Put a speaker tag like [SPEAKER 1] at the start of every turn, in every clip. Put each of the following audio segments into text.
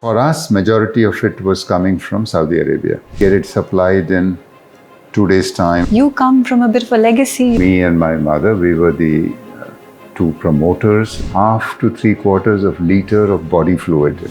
[SPEAKER 1] For us, majority of it was coming from Saudi Arabia. Get it supplied in 2 days' time.
[SPEAKER 2] You come from a bit of a legacy.
[SPEAKER 1] Me and my mother, we were the two promoters. 1/2 to 3/4 of liter of body fluid,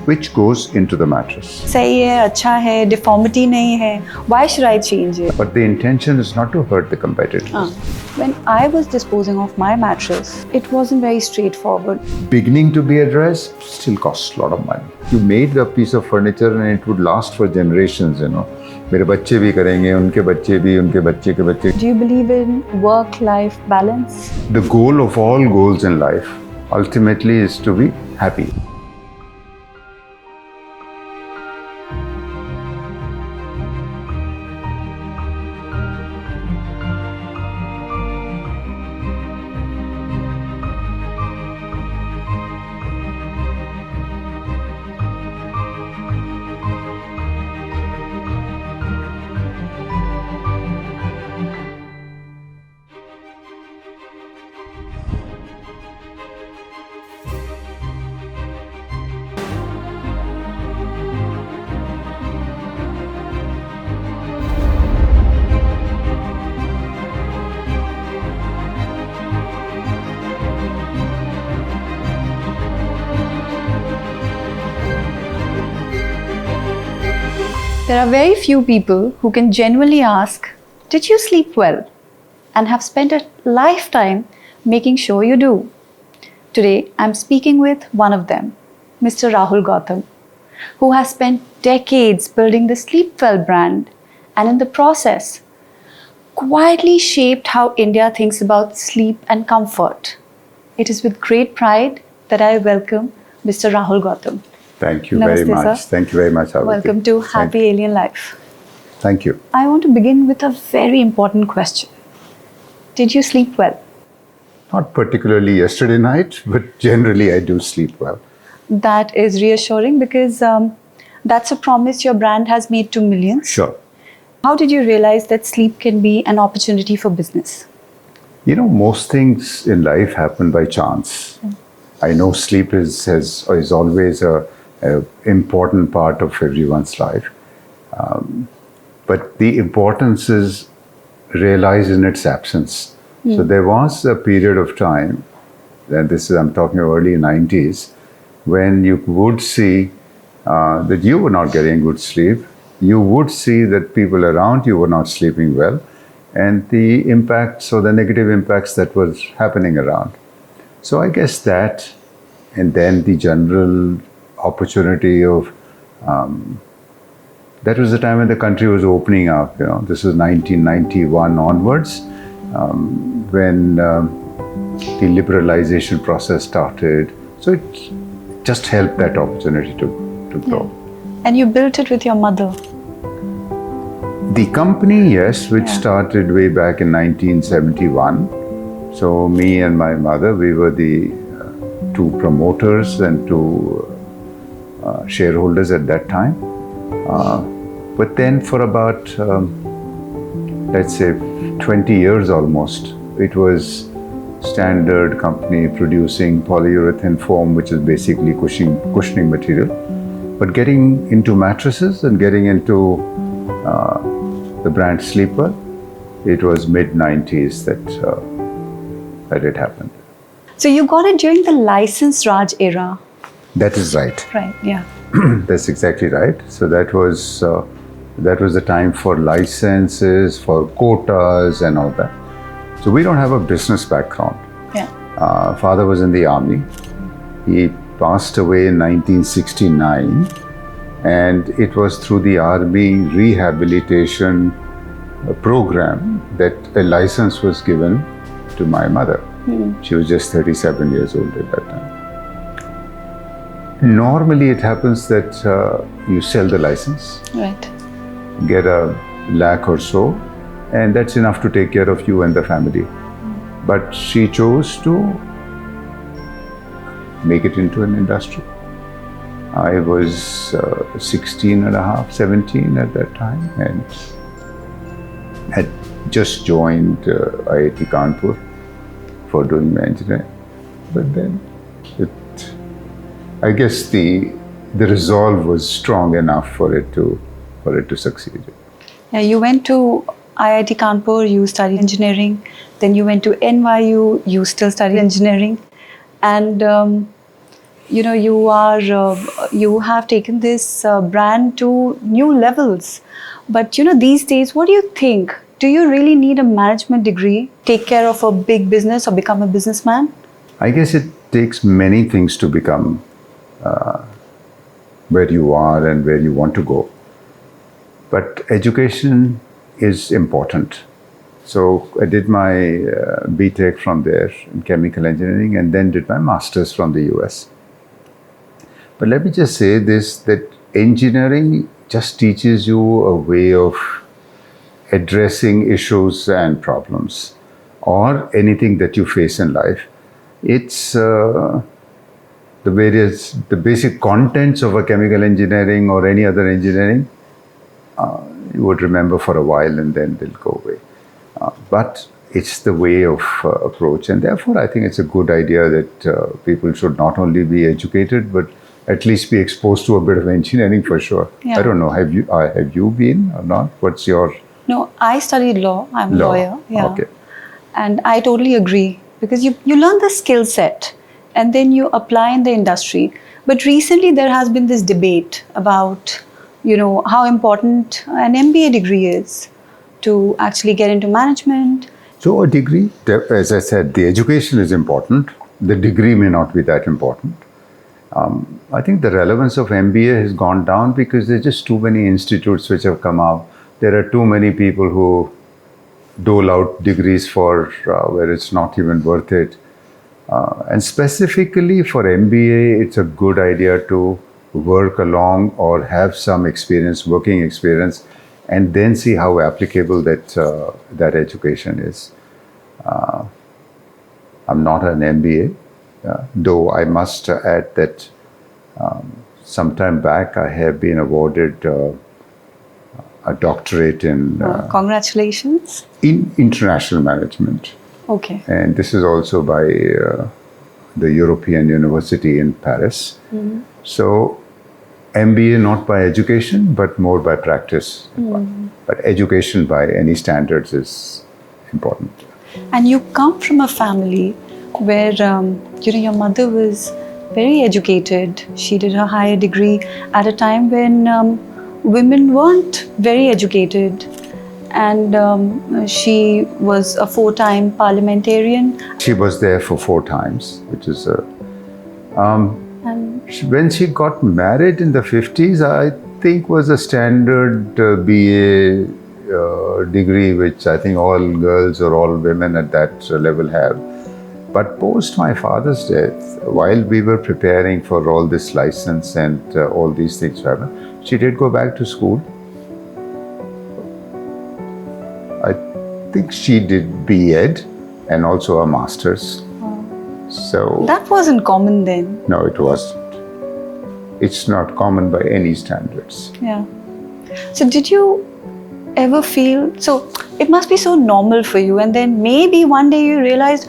[SPEAKER 1] which goes into the mattress.
[SPEAKER 2] सही है, अच्छा है, deformity नहीं है. Why should I change it?
[SPEAKER 1] But the intention is not to hurt the competitors.
[SPEAKER 2] When I was disposing of my mattress, it wasn't very straightforward.
[SPEAKER 1] Beginning to be addressed still costs a lot of money. You made a piece of furniture and it would last for generations, मेरे बच्चे भी करेंगे, उनके बच्चे भी, उनके बच्चे के बच्चे.
[SPEAKER 2] Do you believe in work-life balance?
[SPEAKER 1] The goal of all goals in life ultimately is to be happy.
[SPEAKER 2] There are very few people who can genuinely ask, did you sleep well? And have spent a lifetime making sure you do. Today, I'm speaking with one of them, Mr. Rahul Gautam, who has spent decades building the Sleepwell brand and in the process, quietly shaped how India thinks about sleep and comfort. It is with great pride that I welcome Mr. Rahul Gautam.
[SPEAKER 1] Thank you
[SPEAKER 2] Namaste,
[SPEAKER 1] very much.
[SPEAKER 2] sir.
[SPEAKER 1] Thank you very much, Aavriti.
[SPEAKER 2] Welcome to Happy Alien Life.
[SPEAKER 1] Thank you.
[SPEAKER 2] I want to begin with a very important question. Did you sleep well?
[SPEAKER 1] Not particularly yesterday night, but generally I do sleep well.
[SPEAKER 2] That is reassuring because that's a promise your brand has made to millions.
[SPEAKER 1] Sure.
[SPEAKER 2] How did you realize that sleep can be an opportunity for business?
[SPEAKER 1] Most things in life happen by chance. I know sleep is always a important part of everyone's life. But the importance is realized in its absence. So there was a period of time, and I'm talking early 90s, when you would see that you were not getting good sleep. You would see that people around you were not sleeping well, and the impacts or the negative impacts that was happening around. So I guess that, and then the general opportunity of, that was the time when the country was opening up. This was 1991 onwards, when the liberalization process started. So it just helped that opportunity to grow.
[SPEAKER 2] Yeah. And you built it with your mother.
[SPEAKER 1] The company, yes, which started way back in 1971. So me and my mother, we were the two promoters and two shareholders at that time. But then for about, let's say, 20 years almost, it was standard company producing polyurethane foam, which is basically cushioning material. But getting into mattresses and getting into the brand Sleepwell, it was mid-90s that it happened.
[SPEAKER 2] So you got it during the license Raj era.
[SPEAKER 1] That is right.
[SPEAKER 2] Right, yeah.
[SPEAKER 1] That's exactly right. So that was the time for licenses, for quotas and all that. So we don't have a business background.
[SPEAKER 2] Yeah.
[SPEAKER 1] Father was in the army. He passed away in 1969, and it was through the army rehabilitation program that a license was given to my mother. She was just 37 years old at that time. Normally it happens that you sell the license,
[SPEAKER 2] Right.
[SPEAKER 1] get $1 lakh or so, and that's enough to take care of you and the family. But she chose to make it into an industry. I was 16 and a half, 17 at that time, and had just joined IIT Kanpur for doing my engineering. But then I guess the the resolve was strong enough for it to succeed.
[SPEAKER 2] Yeah, you went to IIT Kanpur, you studied engineering. Then you went to NYU, you still studied engineering. And you have taken this brand to new levels. But these days, what do you think? Do you really need a management degree, take care of a big business or become a businessman?
[SPEAKER 1] I guess it takes many things to become where you are and where you want to go. But education is important. So I did my BTech from there in chemical engineering and then did my master's from the US. But let me just say this, that engineering just teaches you a way of addressing issues and problems or anything that you face in life. It's the basic contents of a chemical engineering or any other engineering, you would remember for a while and then they'll go away. But it's the way of approach, and therefore I think it's a good idea that people should not only be educated but at least be exposed to a bit of engineering for sure.
[SPEAKER 2] Yeah.
[SPEAKER 1] I don't know, have you been or not? What's your...
[SPEAKER 2] No, I studied law. I'm a
[SPEAKER 1] Law.
[SPEAKER 2] lawyer. Yeah.
[SPEAKER 1] Okay.
[SPEAKER 2] And I totally agree because you learn the skill set and then you apply in the industry. But recently there has been this debate about, how important an MBA degree is to actually get into management.
[SPEAKER 1] So a degree, as I said, the education is important. The degree may not be that important. I think the relevance of MBA has gone down because there's just too many institutes which have come out. There are too many people who dole out degrees for where it's not even worth it. And specifically for MBA, it's a good idea to work along or have some experience, working experience, and then see how applicable that education is. I'm not an MBA, though I must add that sometime back I have been awarded a doctorate in
[SPEAKER 2] Congratulations.
[SPEAKER 1] in international management.
[SPEAKER 2] Okay.
[SPEAKER 1] And this is also by the European University in Paris.
[SPEAKER 2] Mm-hmm.
[SPEAKER 1] So MBA not by education, but more by practice.
[SPEAKER 2] Mm-hmm.
[SPEAKER 1] But education by any standards is important.
[SPEAKER 2] And you come from a family where, your mother was very educated. She did her higher degree at a time when women weren't very educated. And she was a 4-time parliamentarian.
[SPEAKER 1] She was there for 4 times, which is
[SPEAKER 2] And
[SPEAKER 1] when she got married in the 50s, I think was a standard BA degree, which I think all girls or all women at that level have. But post my father's death, while we were preparing for all this license and all these things to happen, she did go back to school. I think she did B.Ed and also a master's. So
[SPEAKER 2] that wasn't common then.
[SPEAKER 1] no, it wasn't. It's not common by any standards.
[SPEAKER 2] Yeah. So did you ever feel, so it must be so normal for you, and then maybe one day you realized,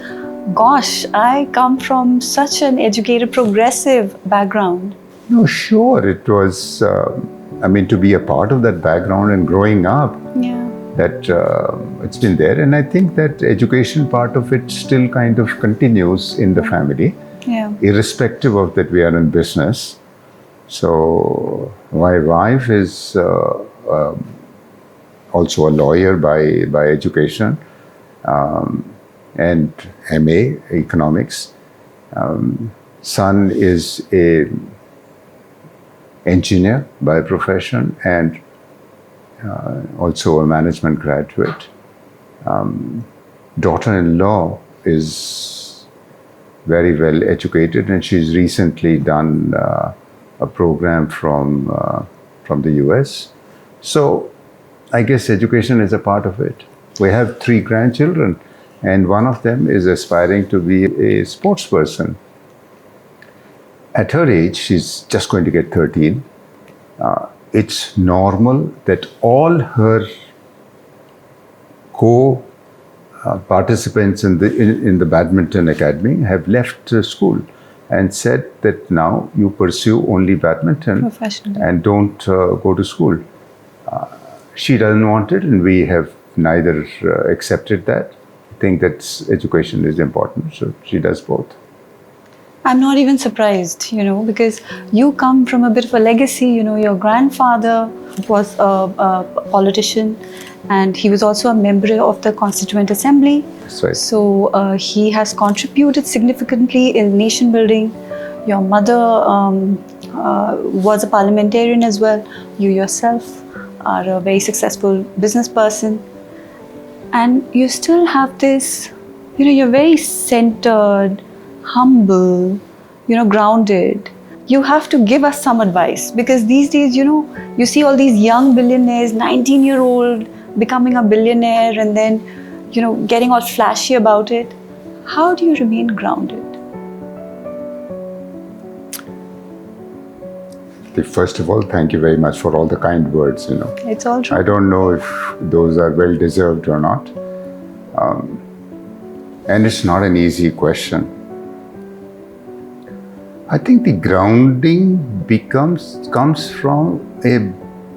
[SPEAKER 2] gosh, I come from such an educated, progressive background.
[SPEAKER 1] No, sure, it was, to be a part of that background and growing up,
[SPEAKER 2] Yeah.
[SPEAKER 1] that it's been there. And I think that education part of it still kind of continues in the family,
[SPEAKER 2] Yeah.
[SPEAKER 1] irrespective of that we are in business. So my wife is also a lawyer by education, and MA economics. Son is a engineer by profession and also a management graduate. Daughter-in-law is very well educated, and she's recently done a program from the US. So I guess education is a part of it. We have 3 grandchildren, and one of them is aspiring to be a sports person. At her age, she's just going to get 13. It's normal that all her participants in the badminton academy have left school, and said that now you pursue only badminton
[SPEAKER 2] Professionally.
[SPEAKER 1] and don't go to school. She doesn't want it, and we have neither accepted that. Think that education is important, so she does both.
[SPEAKER 2] I'm not even surprised, because you come from a bit of a legacy. Your grandfather was a politician, and he was also a member of the Constituent Assembly.
[SPEAKER 1] That's right.
[SPEAKER 2] So he has contributed significantly in nation building. Your mother was a parliamentarian as well. You yourself are a very successful business person. And you still have this, you're very centered, humble, grounded. You have to give us some advice, because these days, you see all these young billionaires, 19-year-old becoming a billionaire, and then, getting all flashy about it. How do you remain grounded?
[SPEAKER 1] First of all, thank you very much for all the kind words,
[SPEAKER 2] It's all true.
[SPEAKER 1] I don't know if those are well deserved or not. And it's not an easy question. I think the grounding comes from a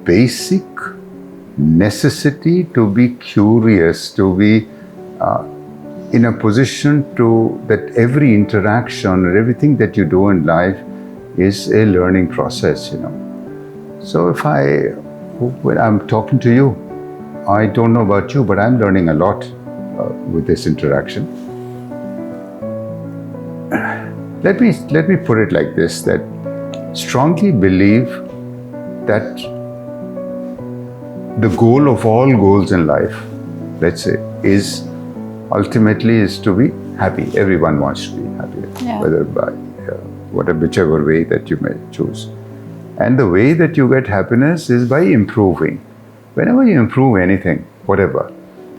[SPEAKER 1] basic necessity to be curious, to be in a position that every interaction or everything that you do in life is a learning process, So when I'm talking to you, I don't know about you, but I'm learning a lot with this interaction. Let me put it like this, that strongly believe that the goal of all goals in life, let's say, is ultimately to be happy. Everyone wants to be happy, whether by whichever way that you may choose. And the way that you get happiness is by improving. Whenever you improve anything, whatever.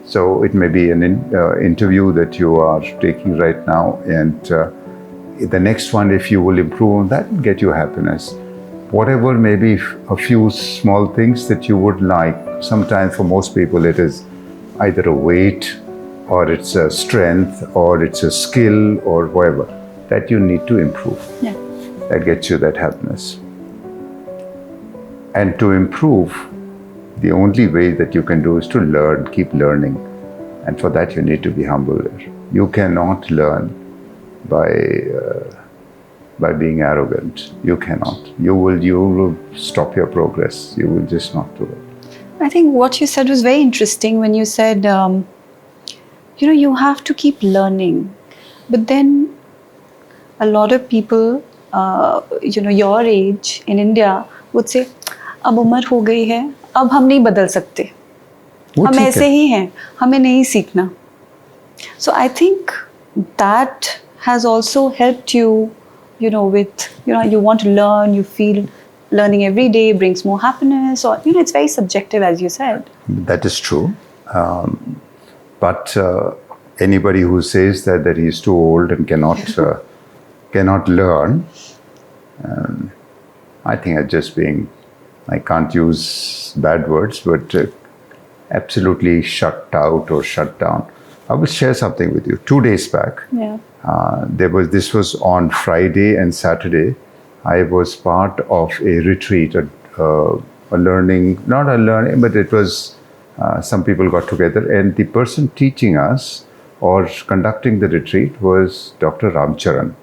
[SPEAKER 1] So it may be an interview that you are taking right now, and the next one, if you will improve on that, get you happiness. Whatever may be a few small things that you would like. Sometimes for most people it is either a weight, or it's a strength, or it's a skill, or whatever that you need to improve.
[SPEAKER 2] Yeah.
[SPEAKER 1] That gets you that happiness. And to improve, the only way that you can do is to learn, keep learning. And for that you need to be humble. You cannot learn by being arrogant. You cannot. You will stop your progress. You will just not do it.
[SPEAKER 2] I think what you said was very interesting when you said, you have to keep learning. But then a lot of people, your age in India would say, अब उम्र हो गई है, अब हम नहीं बदल सकते, हम ऐसे ही हैं, हमें नहीं सीखना. So I think that has also helped you, with, you want to learn, you feel learning every day brings more happiness, or, it's very subjective, as you said.
[SPEAKER 1] That is true. But anybody who says that he's too old and cannot learn, I think are just being, I can't use bad words, but absolutely shut out or shut down. I will share something with you. 2 days back, this was on Friday and Saturday. I was part of a retreat, a learning, not a learning, but it was some people got together, and the person teaching us or conducting the retreat was Dr. Ramcharan.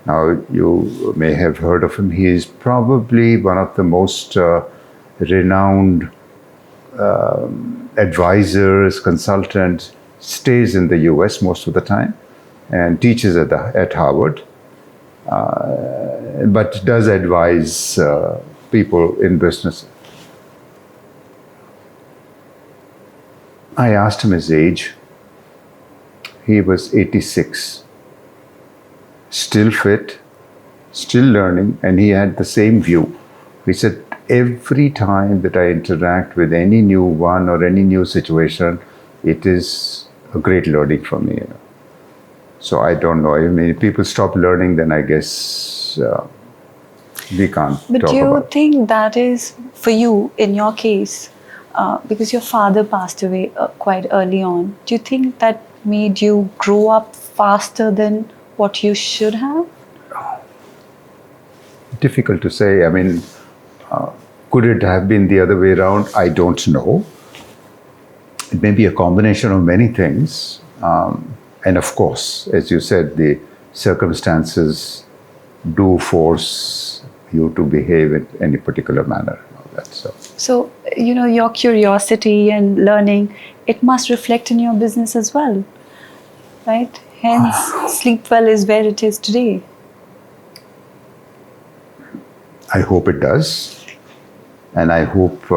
[SPEAKER 1] Now, you may have heard of him. He is probably one of the most renowned advisors, consultants, stays in the US most of the time and teaches at Harvard, but does advise people in business. I asked him his age. He was 86. Still fit, still learning, and he had the same view. He said, every time that I interact with any new one or any new situation, it is a great learning for me. So I don't know. I mean, if people stop learning, then I guess we can't talk about it.
[SPEAKER 2] But do you think that is, for you, in your case, because your father passed away quite early on, do you think that made you grow up faster than what you should have?
[SPEAKER 1] difficult to say. I mean, could it have been the other way around? I don't know. It may be a combination of many things. And of course, as you said, the circumstances do force you to behave in any particular manner.
[SPEAKER 2] So, your curiosity and learning, it must reflect in your business as well, right? Hence, Sleepwell is where it is today.
[SPEAKER 1] I hope it does. And I hope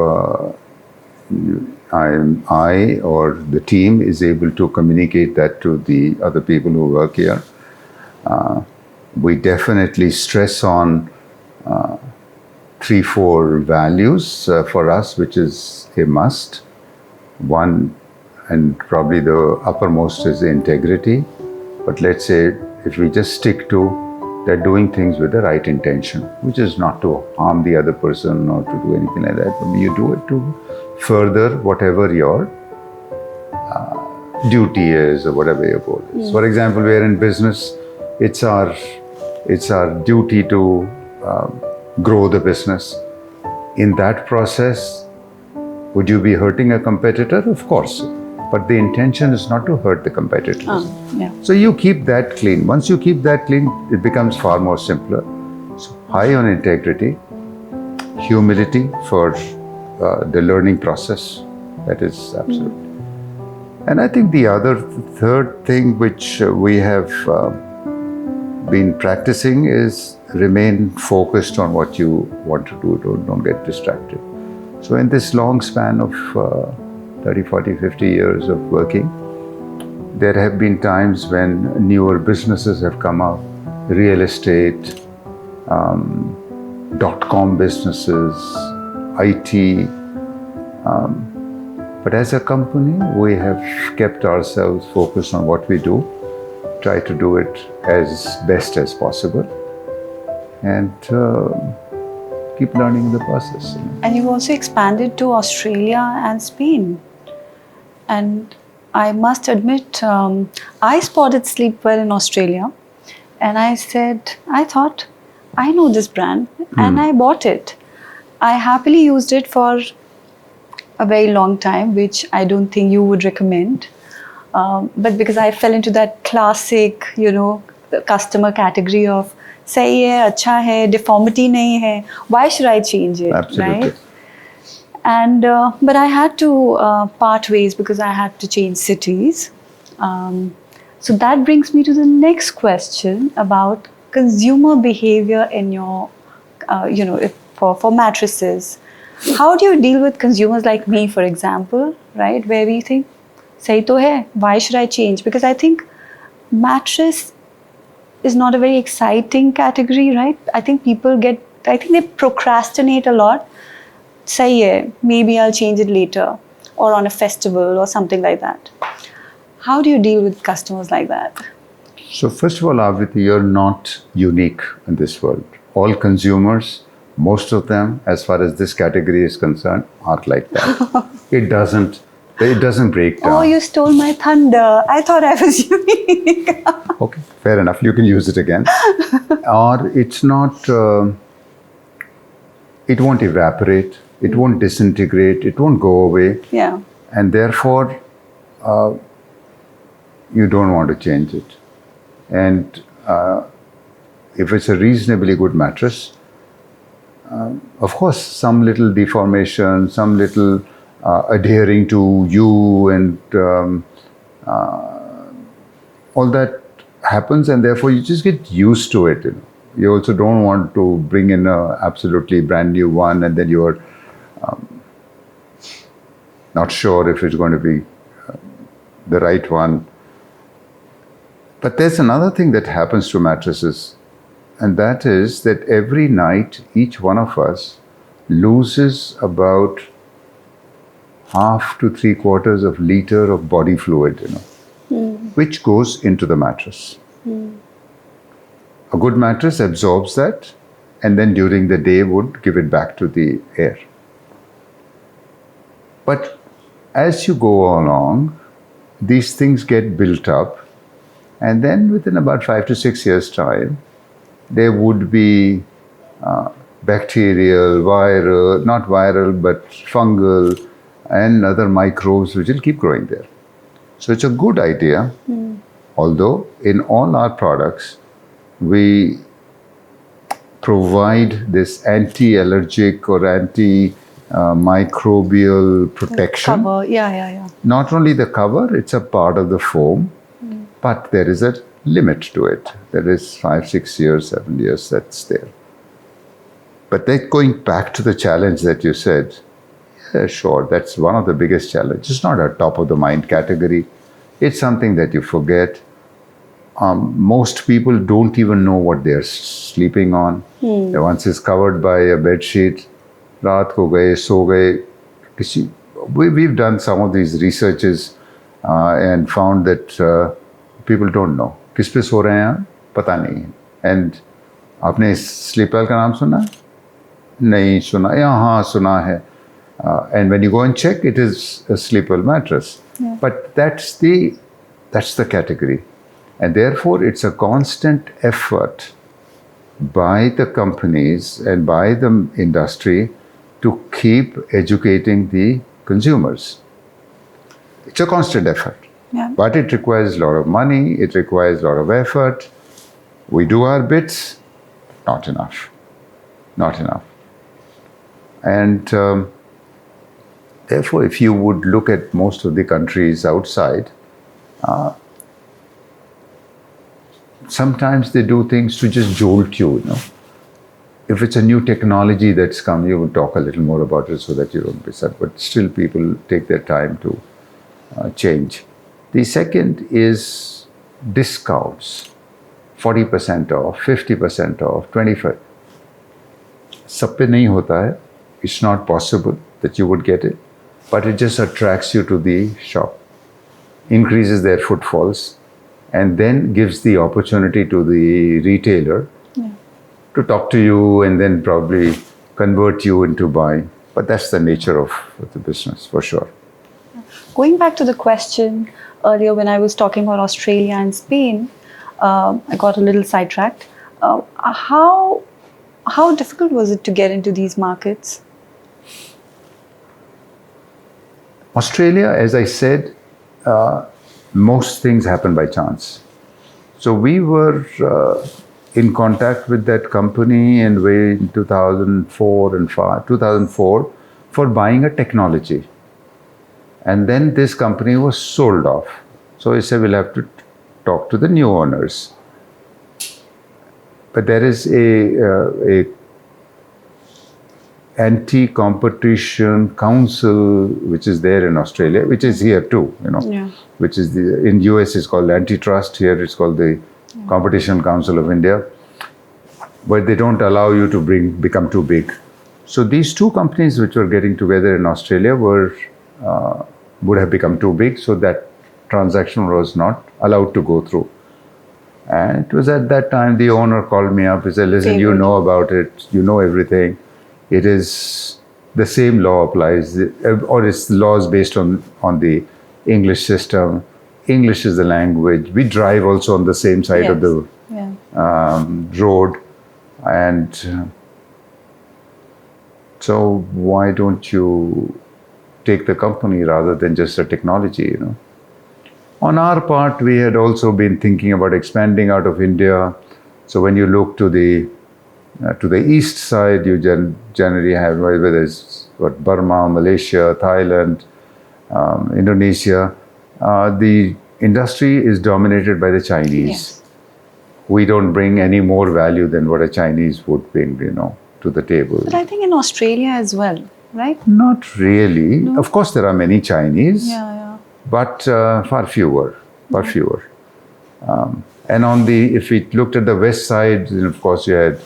[SPEAKER 1] I or the team is able to communicate that to the other people who work here. We definitely stress on 3-4 values for us, which is a must. One, and probably the uppermost, is integrity. But let's say if we just stick to they're doing things with the right intention, which is not to harm the other person or to do anything like that. But you do it to further whatever your duty is or whatever your goal is. For example, we are in business. It's our duty to grow the business. In that process, would you be hurting a competitor? Of course. But the intention is not to hurt the competitors. So you keep that clean. Once you keep that clean, it becomes far more simpler. So high on integrity, humility for the learning process. That is absolute. And I think the third thing which we have been practicing is remain focused on what you want to do. Don't get distracted. So in this long span of 30, 40, 50 years of working, there have been times when newer businesses have come up, real estate, .com businesses, IT. But as a company, we have kept ourselves focused on what we do, try to do it as best as possible, and keep learning in the process.
[SPEAKER 2] And you've also expanded to Australia and Spain. And I must admit, I spotted Sleepwell in Australia, and I thought, I know this brand, and I bought it. I happily used it for a very long time, which I don't think you would recommend. But because I fell into that classic, customer category of sahi hai, acha hai, deformity nahi hai, why should I change it?
[SPEAKER 1] Absolutely.
[SPEAKER 2] Right? And but I had to part ways because I had to change cities. So that brings me to the next question about consumer behavior in your, for mattresses. How do you deal with consumers like me, for example, right? Where we think, sahi to hai, why should I change? Because I think mattress is not a very exciting category, right? I think they procrastinate a lot. Sahi hai, maybe I'll change it later, or on a festival or something like that. How do you deal with customers like that?
[SPEAKER 1] So first of all, Aavriti, you're not unique in this world. All consumers, most of them, as far as this category is concerned, are like that. It doesn't break down.
[SPEAKER 2] Oh, you stole my thunder. I thought I was unique.
[SPEAKER 1] Okay, fair enough. You can use it again. Or it's not, it won't evaporate. It won't disintegrate. It won't go away.
[SPEAKER 2] Yeah.
[SPEAKER 1] And therefore, you don't want to change it. And if it's a reasonably good mattress, of course, some little deformation, some little adhering to you, and all that happens, and therefore you just get used to it. You also don't want to bring in a absolutely brand new one, and then you're not sure if it's going to be the right one. But there's another thing that happens to mattresses, and that is that every night each one of us loses about 1/2 to 3/4 of liter of body fluid, which goes into the mattress. A good mattress absorbs that, and then during the day would give it back to the air. But as you go along, these things get built up, and then within about 5 to 6 years' time, there would be bacterial, viral, not viral, but fungal, and other microbes which will keep growing there. So it's a good idea, although in all our products, we provide this anti-allergic or anti-microbial protection.
[SPEAKER 2] Cover, yeah.
[SPEAKER 1] Not only the cover, it's a part of the foam, but there is a limit to it. There is 5, 6 years, 7 years that's there. But then going back to the challenge that you said, yeah, sure, that's one of the biggest challenges. It's not a top of the mind category. It's something that you forget. Most people don't even know what they're sleeping on. Once it's covered by a bed sheet, raat ko gaye, so gaye. We've done some of these researches and found that people don't know. किस पे सो रहे हैं पता नहीं. And आपने Sleepwell का नाम सुना? नहीं सुना. हाँ सुना है. And when you go and check, it is a Sleepwell mattress.
[SPEAKER 2] Yeah.
[SPEAKER 1] But that's the category. And therefore, it's a constant effort by the companies and by the industry to keep educating the consumers. It's a constant effort.
[SPEAKER 2] Yeah.
[SPEAKER 1] But it requires a lot of money, it requires a lot of effort. We do our bits, not enough. Not enough. And therefore, if you would look at most of the countries outside, sometimes they do things to just jolt you, If it's a new technology that's come, you will talk a little more about it so that you don't miss it. But still, people take their time to change. The second is discounts. 40% off, 50% off, 25%. सब पे नहीं होता है. It's not possible that you would get it. But it just attracts you to the shop, increases their footfalls, and then gives the opportunity to the retailer to talk to you and then probably convert you into buying. But that's the nature of the business, for sure.
[SPEAKER 2] Going back to the question earlier when I was talking about Australia and Spain, I got a little sidetracked. How difficult was it to get into these markets?
[SPEAKER 1] Australia, as I said, most things happen by chance. So we were in contact with that company in 2004 for buying a technology. And then this company was sold off. So we said we'll have to talk to the new owners. But there is a anti-competition council which is there in Australia, which is here too, which is in US is called antitrust, here it's called the Competition Council of India, but they don't allow you to become too big. So these two companies which were getting together in Australia would have become too big, so that transaction was not allowed to go through. And it was at that time the owner called me up. He said, listen, you know about it, you know everything. It is the same law applies, or it's laws based on the English system. English is the language. We drive also on the same side of the road. And so why don't you take the company rather than just a technology, On our part, we had also been thinking about expanding out of India. So when you look to the east side, you generally have whether it's Burma, Malaysia, Thailand, Indonesia. The industry is dominated by the Chinese.
[SPEAKER 2] Yes.
[SPEAKER 1] We don't bring any more value than what a Chinese would bring, to the table.
[SPEAKER 2] But I think in Australia as well, right?
[SPEAKER 1] Not really.
[SPEAKER 2] No?
[SPEAKER 1] Of course, there are many Chinese.
[SPEAKER 2] Yeah.
[SPEAKER 1] But far fewer. And if we looked at the west side, then of course you had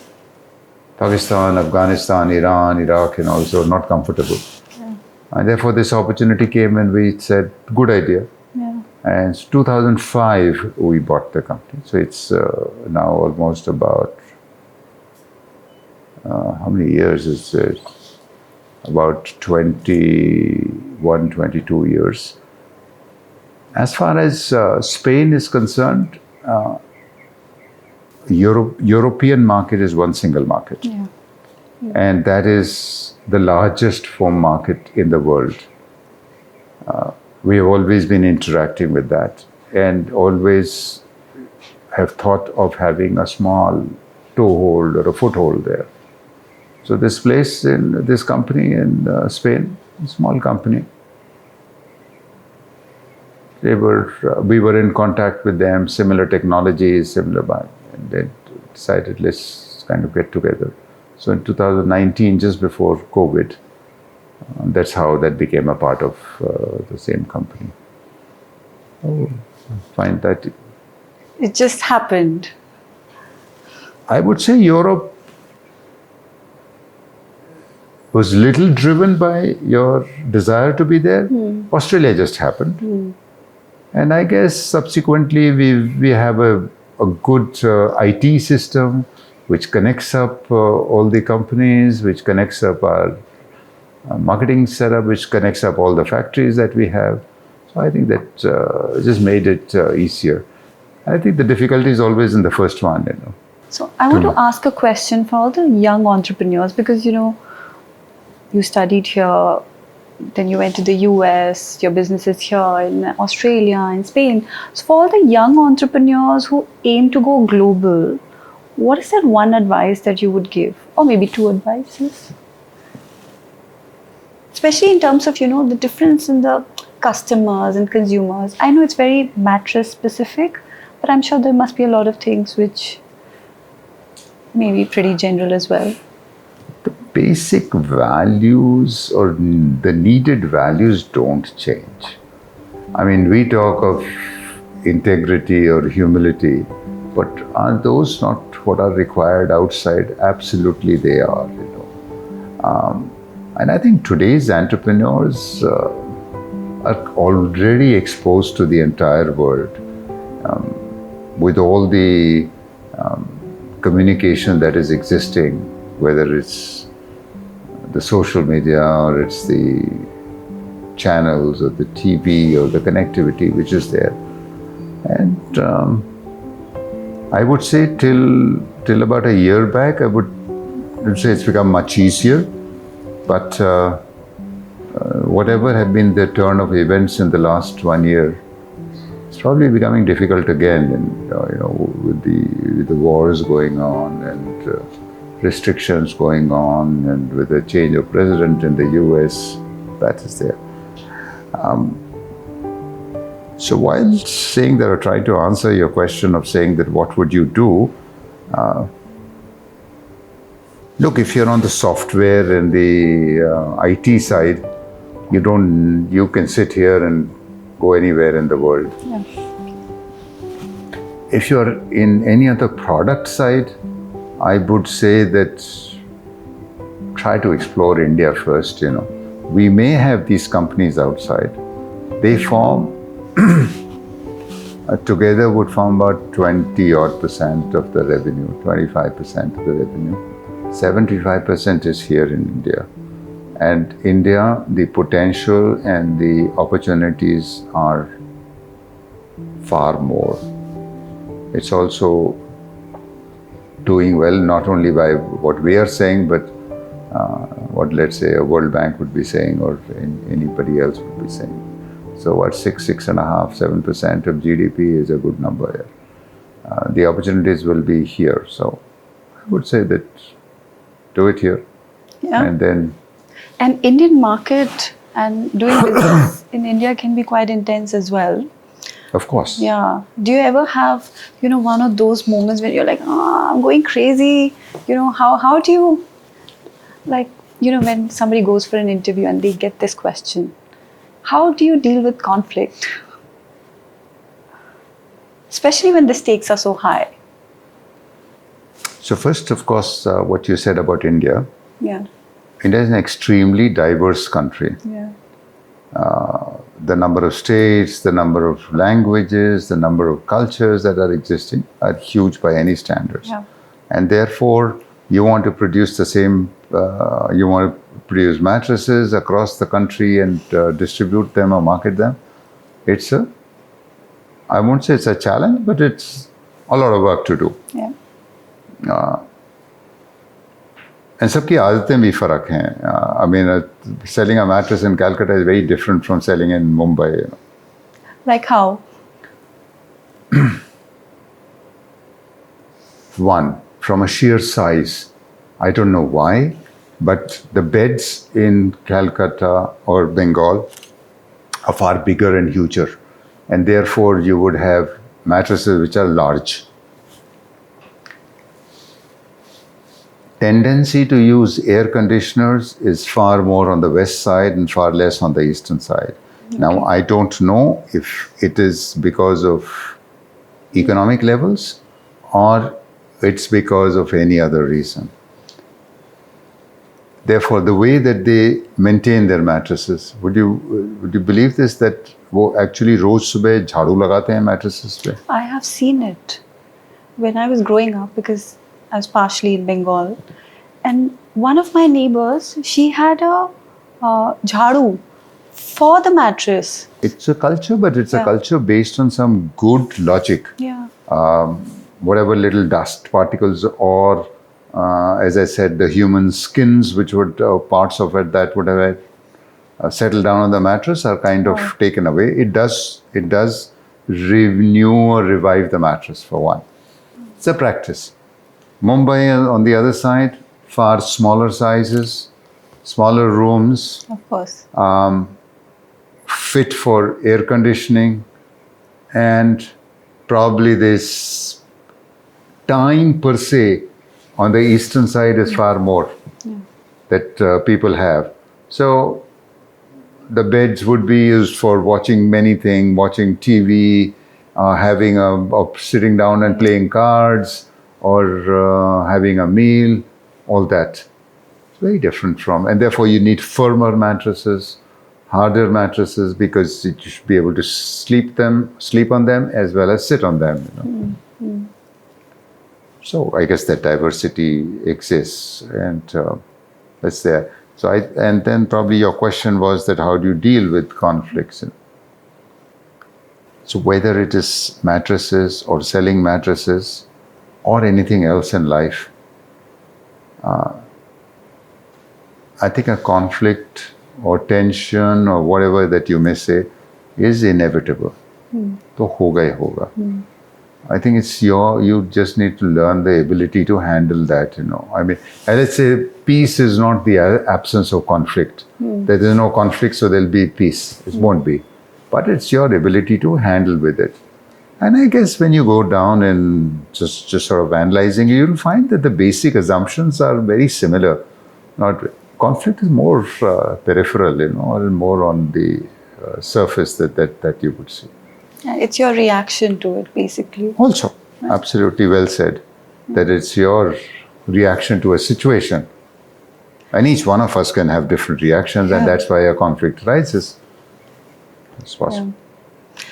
[SPEAKER 1] Pakistan, Afghanistan, Iran, Iraq, and also not comfortable. Yeah. And therefore this opportunity came and we said, good idea.
[SPEAKER 2] Yeah.
[SPEAKER 1] And 2005 we bought the company. So it's now almost about, how many years is it? About 21, 22 years. As far as Spain is concerned, European market is one single market.
[SPEAKER 2] Yeah.
[SPEAKER 1] And that is the largest foam market in the world. We have always been interacting with that and always have thought of having a small toehold or a foothold there. So this place in this company in Spain, a small company, we were in contact with them, similar technologies, and they decided let's kind of get together. So in 2019, just before COVID, that's how that became a part of the same company. Oh, I find that
[SPEAKER 2] It just happened.
[SPEAKER 1] I would say Europe was little driven by your desire to be there. Australia just happened. And I guess subsequently we have a good IT system which connects up all the companies, which connects up our marketing setup, which connects up all the factories that we have. So I think that just made it easier. I think the difficulty is always in the first one,
[SPEAKER 2] So I want to ask a question for all the young entrepreneurs because, you studied here, then you went to the US, your business is here in Australia, in Spain. So for all the young entrepreneurs who aim to go global, what is that one advice that you would give? Or maybe two advices? Especially in terms of, the difference in the customers and consumers. I know it's very mattress specific, but I'm sure there must be a lot of things which may be pretty general as well.
[SPEAKER 1] Basic values or the needed values don't change. I mean, we talk of integrity or humility, but are those not what are required outside? Absolutely they are, and I think today's entrepreneurs are already exposed to the entire world with all the communication that is existing, whether it's the social media or it's the channels or the TV or the connectivity which is there. And I would say till about a year back, I would say it's become much easier. But whatever had been the turn of events in the last 1 year, it's probably becoming difficult again. And with the wars going on and restrictions going on, and with a change of president in the US, that is there. So while saying that, or trying to answer your question of saying that what would you do, look, if you're on the software and the IT side, you can sit here and go anywhere in the world.
[SPEAKER 2] Yeah.
[SPEAKER 1] If you're in any other product side, I would say that try to explore India first, We may have these companies outside. They form, together would form about 20% of the revenue, 25% of the revenue. 75% is here in India. And India, the potential and the opportunities are far more. It's also doing well, not only by what we are saying, but what, let's say, a World Bank would be saying, or anybody else would be saying. So what, 6.5%, 7% of GDP is a good number here. The opportunities will be here. So I would say that do it here.
[SPEAKER 2] Yeah.
[SPEAKER 1] And then...
[SPEAKER 2] And Indian market and doing business in India can be quite intense as well.
[SPEAKER 1] Of course.
[SPEAKER 2] Yeah. Do you ever have, one of those moments when you're like, I'm going crazy? How do you, when somebody goes for an interview and they get this question, how do you deal with conflict? Especially when the stakes are so high.
[SPEAKER 1] So first, of course, what you said about India.
[SPEAKER 2] Yeah.
[SPEAKER 1] India is an extremely diverse country.
[SPEAKER 2] Yeah.
[SPEAKER 1] The number of states, the number of languages, the number of cultures that are existing are huge by any standards.
[SPEAKER 2] Yeah.
[SPEAKER 1] And therefore, you want to produce the same, you want to produce mattresses across the country and distribute them or market them. I won't say it's a challenge, but it's a lot of work to do.
[SPEAKER 2] Yeah.
[SPEAKER 1] And सबकी आदतें भी फ़र्क हैं. I mean, selling a mattress in Calcutta is very different from selling in Mumbai. You know.
[SPEAKER 2] Like how?
[SPEAKER 1] One, from a sheer size, I don't know why, but the beds in Calcutta or Bengal are far bigger and huger, and therefore you would have mattresses which are large. Tendency to use air conditioners is far more on the west side and far less on the eastern side. Okay. Now, I don't know if it is because of economic levels or it's because of any other reason. Therefore, the way that they maintain their mattresses, would you believe this, that वो actually रोज सुबह झाड़ू लगाते हैं mattresses पे?
[SPEAKER 2] I have seen it when I was growing up because I was partially in Bengal, and one of my neighbors, she had a jharu for the mattress.
[SPEAKER 1] It's a culture, but it's a culture based on some good logic.
[SPEAKER 2] Yeah.
[SPEAKER 1] Whatever little dust particles or, as I said, the human skins, which would parts of it that would have settled down on the mattress, are kind of taken away. It does renew or revive the mattress for one. It's a practice. Mumbai, on the other side, far smaller sizes, smaller rooms.
[SPEAKER 2] Of course.
[SPEAKER 1] Fit for air conditioning, and probably this time per se on the eastern side is far more that people have. So the beds would be used for watching many things, watching TV, having sitting down and playing cards, or having a meal, all that. It's very different from, and therefore you need firmer mattresses, harder mattresses, because you should be able to sleep on them as well as sit on them. You know? So I guess that diversity exists, and that's there. So and then probably your question was that how do you deal with conflicts? So whether it is mattresses or selling mattresses or anything else in life, I think a conflict or tension or whatever that you may say is inevitable. तो होगा ही होगा. I think it's you just need to learn the ability to handle that, you know. I mean, and let's say peace is not the absence of conflict. There is no conflict, so there'll be peace. It won't be. But it's your ability to handle with it. And I guess when you go down and just sort of analyzing, you'll find that the basic assumptions are very similar. Conflict is more peripheral, you know, or more on the surface that you would see.
[SPEAKER 2] It's your reaction to it, basically.
[SPEAKER 1] Also, absolutely well said, that it's your reaction to a situation. And each one of us can have different reactions, and that's why a conflict arises. That's possible.
[SPEAKER 2] Yeah.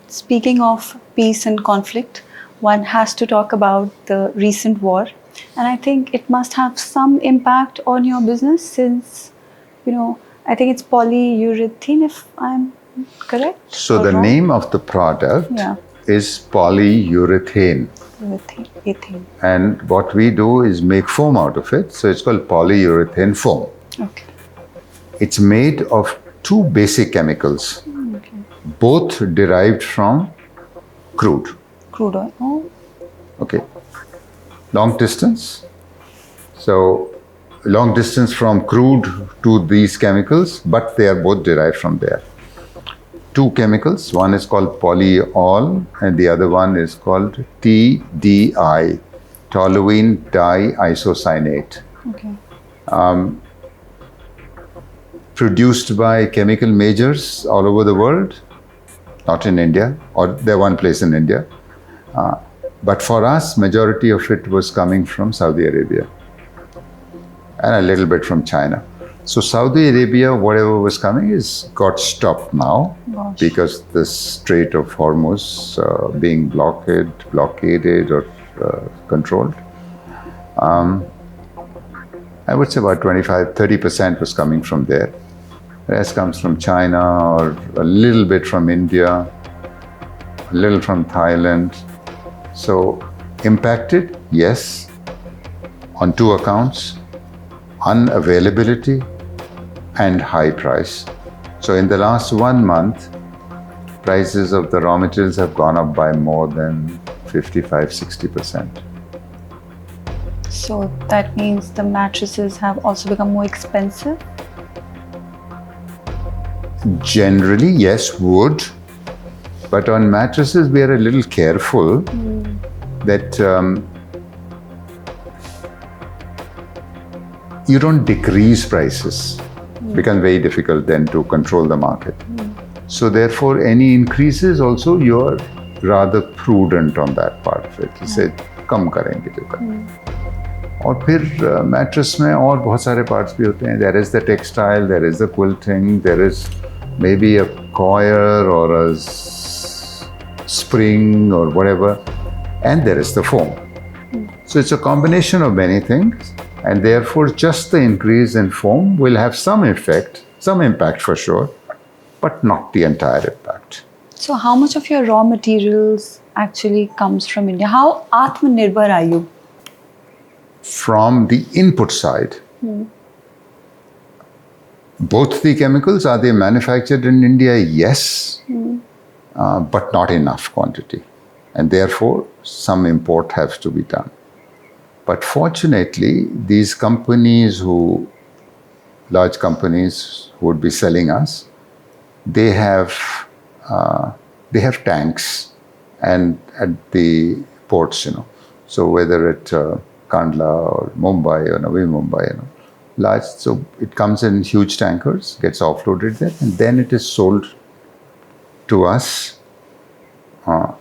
[SPEAKER 2] Speaking of peace and conflict, one has to talk about the recent war. And I think it must have some impact on your business since, you know, I think it's polyurethane, if I'm correct?
[SPEAKER 1] So the name of the product is polyurethane.
[SPEAKER 2] Urethane.
[SPEAKER 1] And what we do is make foam out of it. So it's called polyurethane foam.
[SPEAKER 2] Okay.
[SPEAKER 1] It's made of two basic chemicals, both derived from crude.
[SPEAKER 2] Crude oil. Oh.
[SPEAKER 1] Okay. Long distance. So long distance from crude to these chemicals, but they are both derived from there. Two chemicals, one is called polyol and the other one is called TDI, toluene diisocyanate.
[SPEAKER 2] Okay.
[SPEAKER 1] Produced by chemical majors all over the world, not in India, or they're one place in India. But for us, majority of it was coming from Saudi Arabia and a little bit from China. So Saudi Arabia, whatever was coming, got stopped now because the Strait of Hormuz being blockaded or controlled. I would say about 25-30% was coming from there. The rest comes from China or a little bit from India, a little from Thailand. So impacted, yes, on two accounts. unavailability, and high price. So in the last 1 month, prices of the raw materials have gone up by more than 55-60%.
[SPEAKER 2] So that means the mattresses have also become more expensive?
[SPEAKER 1] Generally, yes, wood. But on mattresses, we are a little careful that you don't decrease prices. It becomes very difficult then to control the market. So therefore, any increases also, you're rather prudent on that part of it. You say, कम करेंगे जो करेंगे. और फिर mattress में और बहुत सारे parts भी होते हैं. There is the textile, there is the quilting, there is maybe a coir or a spring or whatever, and there is the foam. So it's a combination of many things, and therefore just the increase in foam will have some effect, some impact for sure, but not the entire impact.
[SPEAKER 2] So how much of your raw materials actually comes from India? How Atmanirbhar are you?
[SPEAKER 1] From the input side, both the chemicals, are they manufactured in India? Yes, but not enough quantity. And therefore, some import has to be done. But fortunately, these companies large companies who would be selling us, they have tanks and at the ports, So whether at Kandla or Mumbai or Navi Mumbai, large, so it comes in huge tankers, gets offloaded there, and then it is sold to us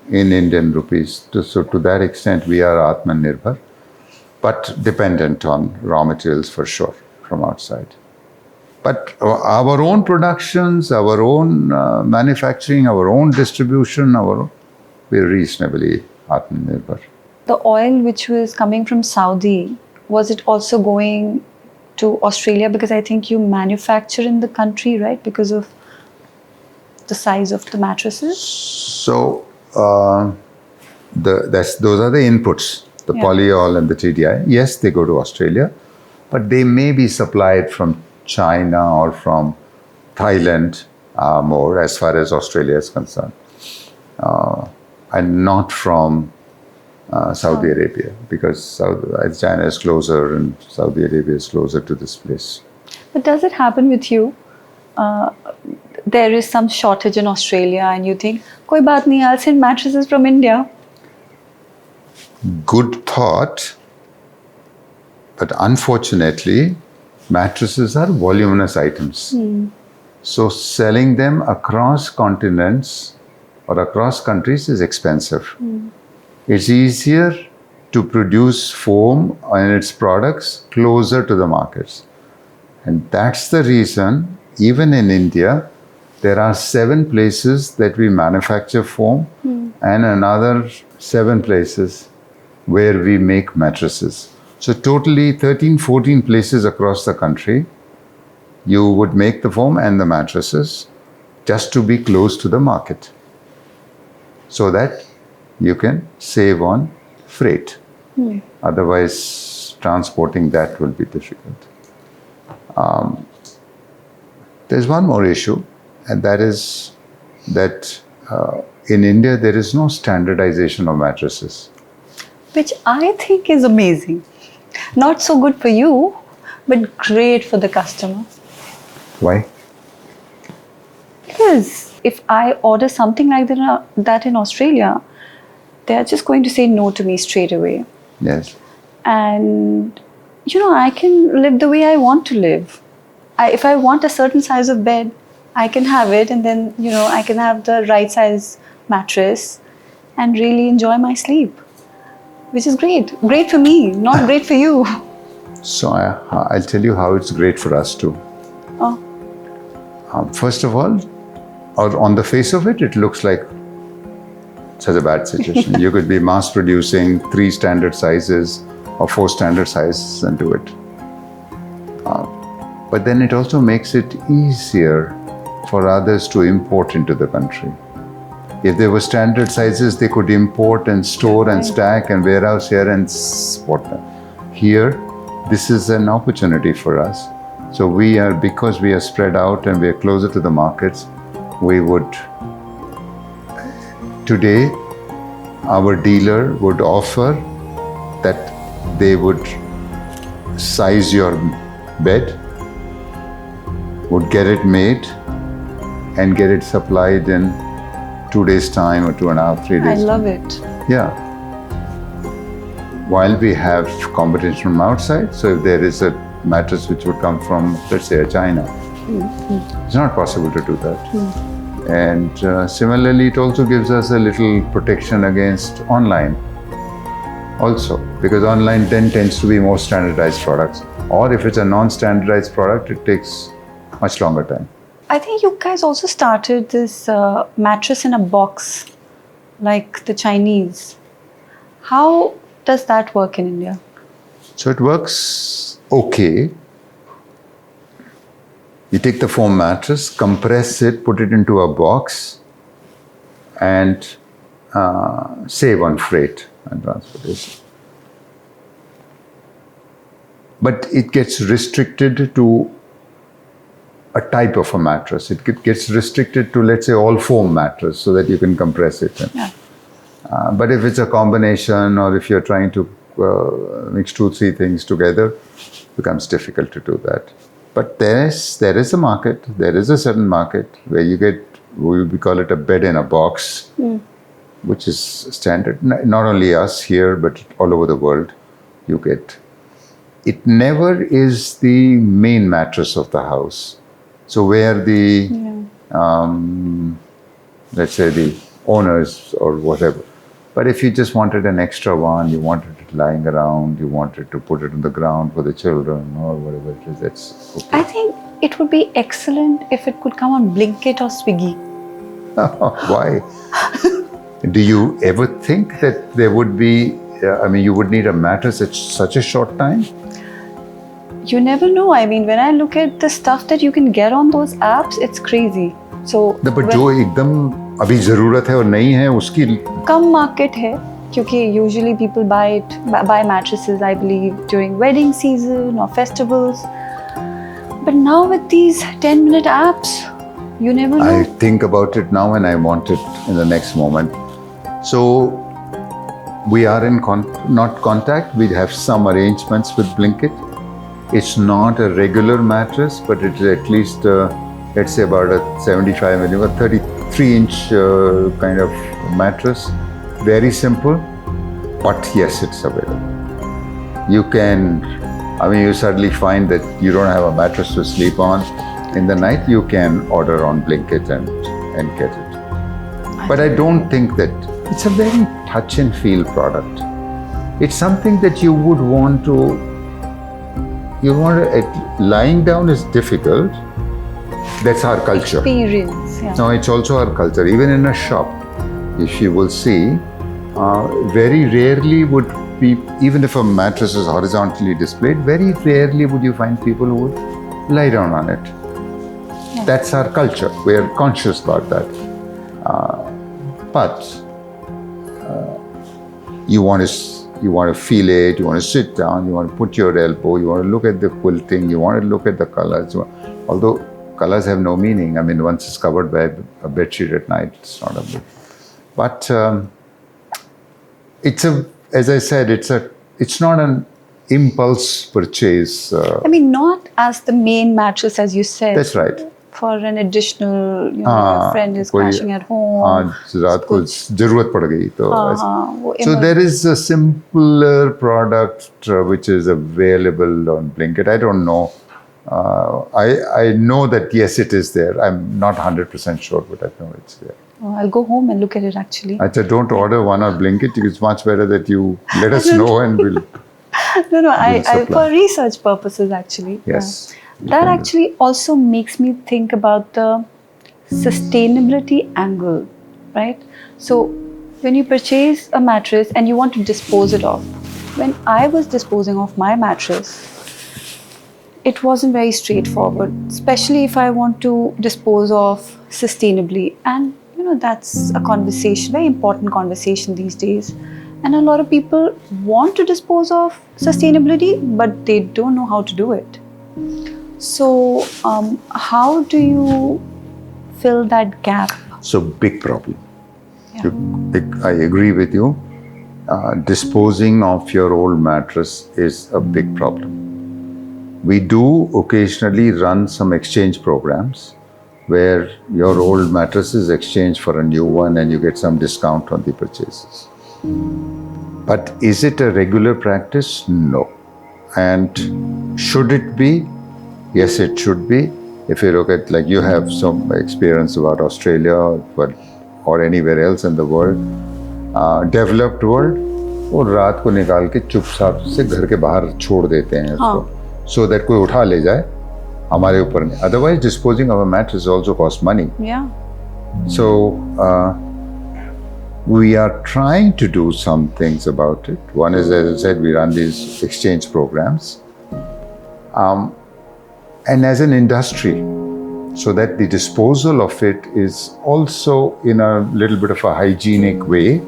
[SPEAKER 1] in Indian rupees. So to that extent, we are Atmanirbhar, but dependent on raw materials for sure from outside. But our own productions, our own manufacturing, our own distribution, we're reasonably Atmanirbhar.
[SPEAKER 2] The oil which was coming from Saudi, was it also going to Australia? Because I think you manufacture in the country, right? Because of the size of the mattresses?
[SPEAKER 1] So those are the inputs, the polyol and the TDI. Yes, they go to Australia, but they may be supplied from China or from Thailand more as far as Australia is concerned, and not from Saudi Arabia, because China is closer and Saudi Arabia is closer to this place.
[SPEAKER 2] But does it happen with you? There is some shortage in Australia and you think, koi baat nahi, I'll send mattresses from India.
[SPEAKER 1] Good thought, but unfortunately, mattresses are voluminous items. So selling them across continents or across countries is expensive. It's easier to produce foam and its products closer to the markets. And that's the reason, even in India, there are 7 places that we manufacture foam and another 7 places where we make mattresses. So totally 13, 14 places across the country, you would make the foam and the mattresses just to be close to the market, so that you can save on freight. Otherwise, transporting that will be difficult. There's one more issue, and that is that in India, there is no standardization of mattresses.
[SPEAKER 2] Which I think is amazing. Not so good for you, but great for the customer.
[SPEAKER 1] Why?
[SPEAKER 2] Because if I order something like that in Australia, they're just going to say no to me straight away.
[SPEAKER 1] Yes.
[SPEAKER 2] And, I can live the way I want to live. If I want a certain size of bed, I can have it, and then, I can have the right size mattress and really enjoy my sleep, which is great. Great for me, not great for you.
[SPEAKER 1] So I'll tell you how it's great for us too.
[SPEAKER 2] Oh.
[SPEAKER 1] First of all, on the face of it, it looks like such a bad situation. You could be mass producing 3 standard sizes or 4 standard sizes and do it. But then it also makes it easier for others to import into the country. If there were standard sizes, they could import and store and stack and warehouse here and what. Here, this is an opportunity for us. So because we are spread out and we are closer to the markets, today, our dealer would offer that they would size your bed, would get it made, and get it supplied in 2 days' time or 2.5, 3 days.
[SPEAKER 2] I love it.
[SPEAKER 1] Yeah. While we have competition from outside, so if there is a mattress which would come from, let's say, China, it's not possible to do that. And similarly, it also gives us a little protection against online also, because online then tends to be more standardized products. Or if it's a non-standardized product, it takes much longer time.
[SPEAKER 2] I think you guys also started this mattress in a box, like the Chinese. How does that work in India?
[SPEAKER 1] So it works okay. You take the foam mattress, compress it, put it into a box, and save on freight and transportation. But it gets restricted to a type of a mattress. It gets restricted to, let's say, all foam mattress so that you can compress it.
[SPEAKER 2] Yeah.
[SPEAKER 1] But if it's a combination, or if you're trying to mix 2-3 things together, it becomes difficult to do that. But there is a market, there is a certain market where you get, we call it a bed in a box, which is standard. Not only us here, but all over the world, you get. It never is the main mattress of the house. So where the, let's say the owners or whatever. But if you just wanted an extra one, you wanted it lying around, you wanted to put it on the ground for the children or whatever it is, that's okay.
[SPEAKER 2] I think it would be excellent if it could come on Blinkit or Swiggy.
[SPEAKER 1] Why? Do you ever think that there would be, you would need a mattress at such a short time?
[SPEAKER 2] You never know. I mean, when I look at the stuff that you can get on those apps, it's crazy. So,
[SPEAKER 1] but जो एकदम अभी ज़रूरत है और नहीं है उसकी
[SPEAKER 2] कम market है क्योंकि usually people buy mattresses, I believe, during wedding season or festivals. But now with these 10-minute apps, you never know.
[SPEAKER 1] I think about it now and I want it in the next moment. So we are in not contact. We have some arrangements with Blinkit. It's not a regular mattress, but it's at least, let's say, about a 75 mm, 33-inch kind of mattress. Very simple, but yes, it's available. You can, you suddenly find that you don't have a mattress to sleep on in the night, you can order on Blinkit and get it. But I don't think that, it's a very touch and feel product. It's something that you would want to, lying down is difficult. That's our culture.
[SPEAKER 2] Experience, yeah.
[SPEAKER 1] No, it's also our culture. Even in a shop, if you will see, very rarely would even if a mattress is horizontally displayed, very rarely would you find people who would lie down on it. Yeah. That's our culture. We are conscious about that. But you want to feel it, you want to sit down, you want to put your elbow, you want to look at the quilting, you want to look at the colors. Although colors have no meaning. Once it's covered by a bedsheet at night, it's not a big. But as I said, it's not an impulse purchase.
[SPEAKER 2] Not as the main mattress, as you said.
[SPEAKER 1] That's right.
[SPEAKER 2] For an additional, your friend is crashing at home.
[SPEAKER 1] रात को जरूरत पड़ गई तो so there is a simpler product which is available on Blinkit. I don't know. I know that yes, it is there. I'm not 100% sure, but I know it's there.
[SPEAKER 2] Oh, I'll go home and look at it actually.
[SPEAKER 1] Don't order one on Blinkit. It's much better that you let us know and we'll.
[SPEAKER 2] No, I for research purposes actually.
[SPEAKER 1] Yes.
[SPEAKER 2] That actually also makes me think about the sustainability angle, right? So when you purchase a mattress and you want to dispose it off, when I was disposing of my mattress, it wasn't very straightforward, especially if I want to dispose of sustainably. And that's a conversation, very important conversation these days, And a lot of people want to dispose of sustainability, but they don't know how to do it. So, how do you fill that gap?
[SPEAKER 1] So big problem.
[SPEAKER 2] Yeah.
[SPEAKER 1] I agree with you. Disposing of your old mattress is a big problem. We do occasionally run some exchange programs where your old mattress is exchanged for a new one and you get some discount on the purchases. But is it a regular practice? No. And should it be? Yes, it should be. If you look at, like, you have some experience about Australia or anywhere else in the world, developed world, वो रात को निकाल के चुपचाप से घर के बाहर छोड़ देते हैं उसको, so that कोई उठा ले जाए, हमारे ऊपर नहीं. Otherwise, disposing of a mattress also costs money.
[SPEAKER 2] Yeah.
[SPEAKER 1] So we are trying to do some things about it. One is, as I said, we run these exchange programs, and as an industry, so that the disposal of it is also in a little bit of a hygienic way.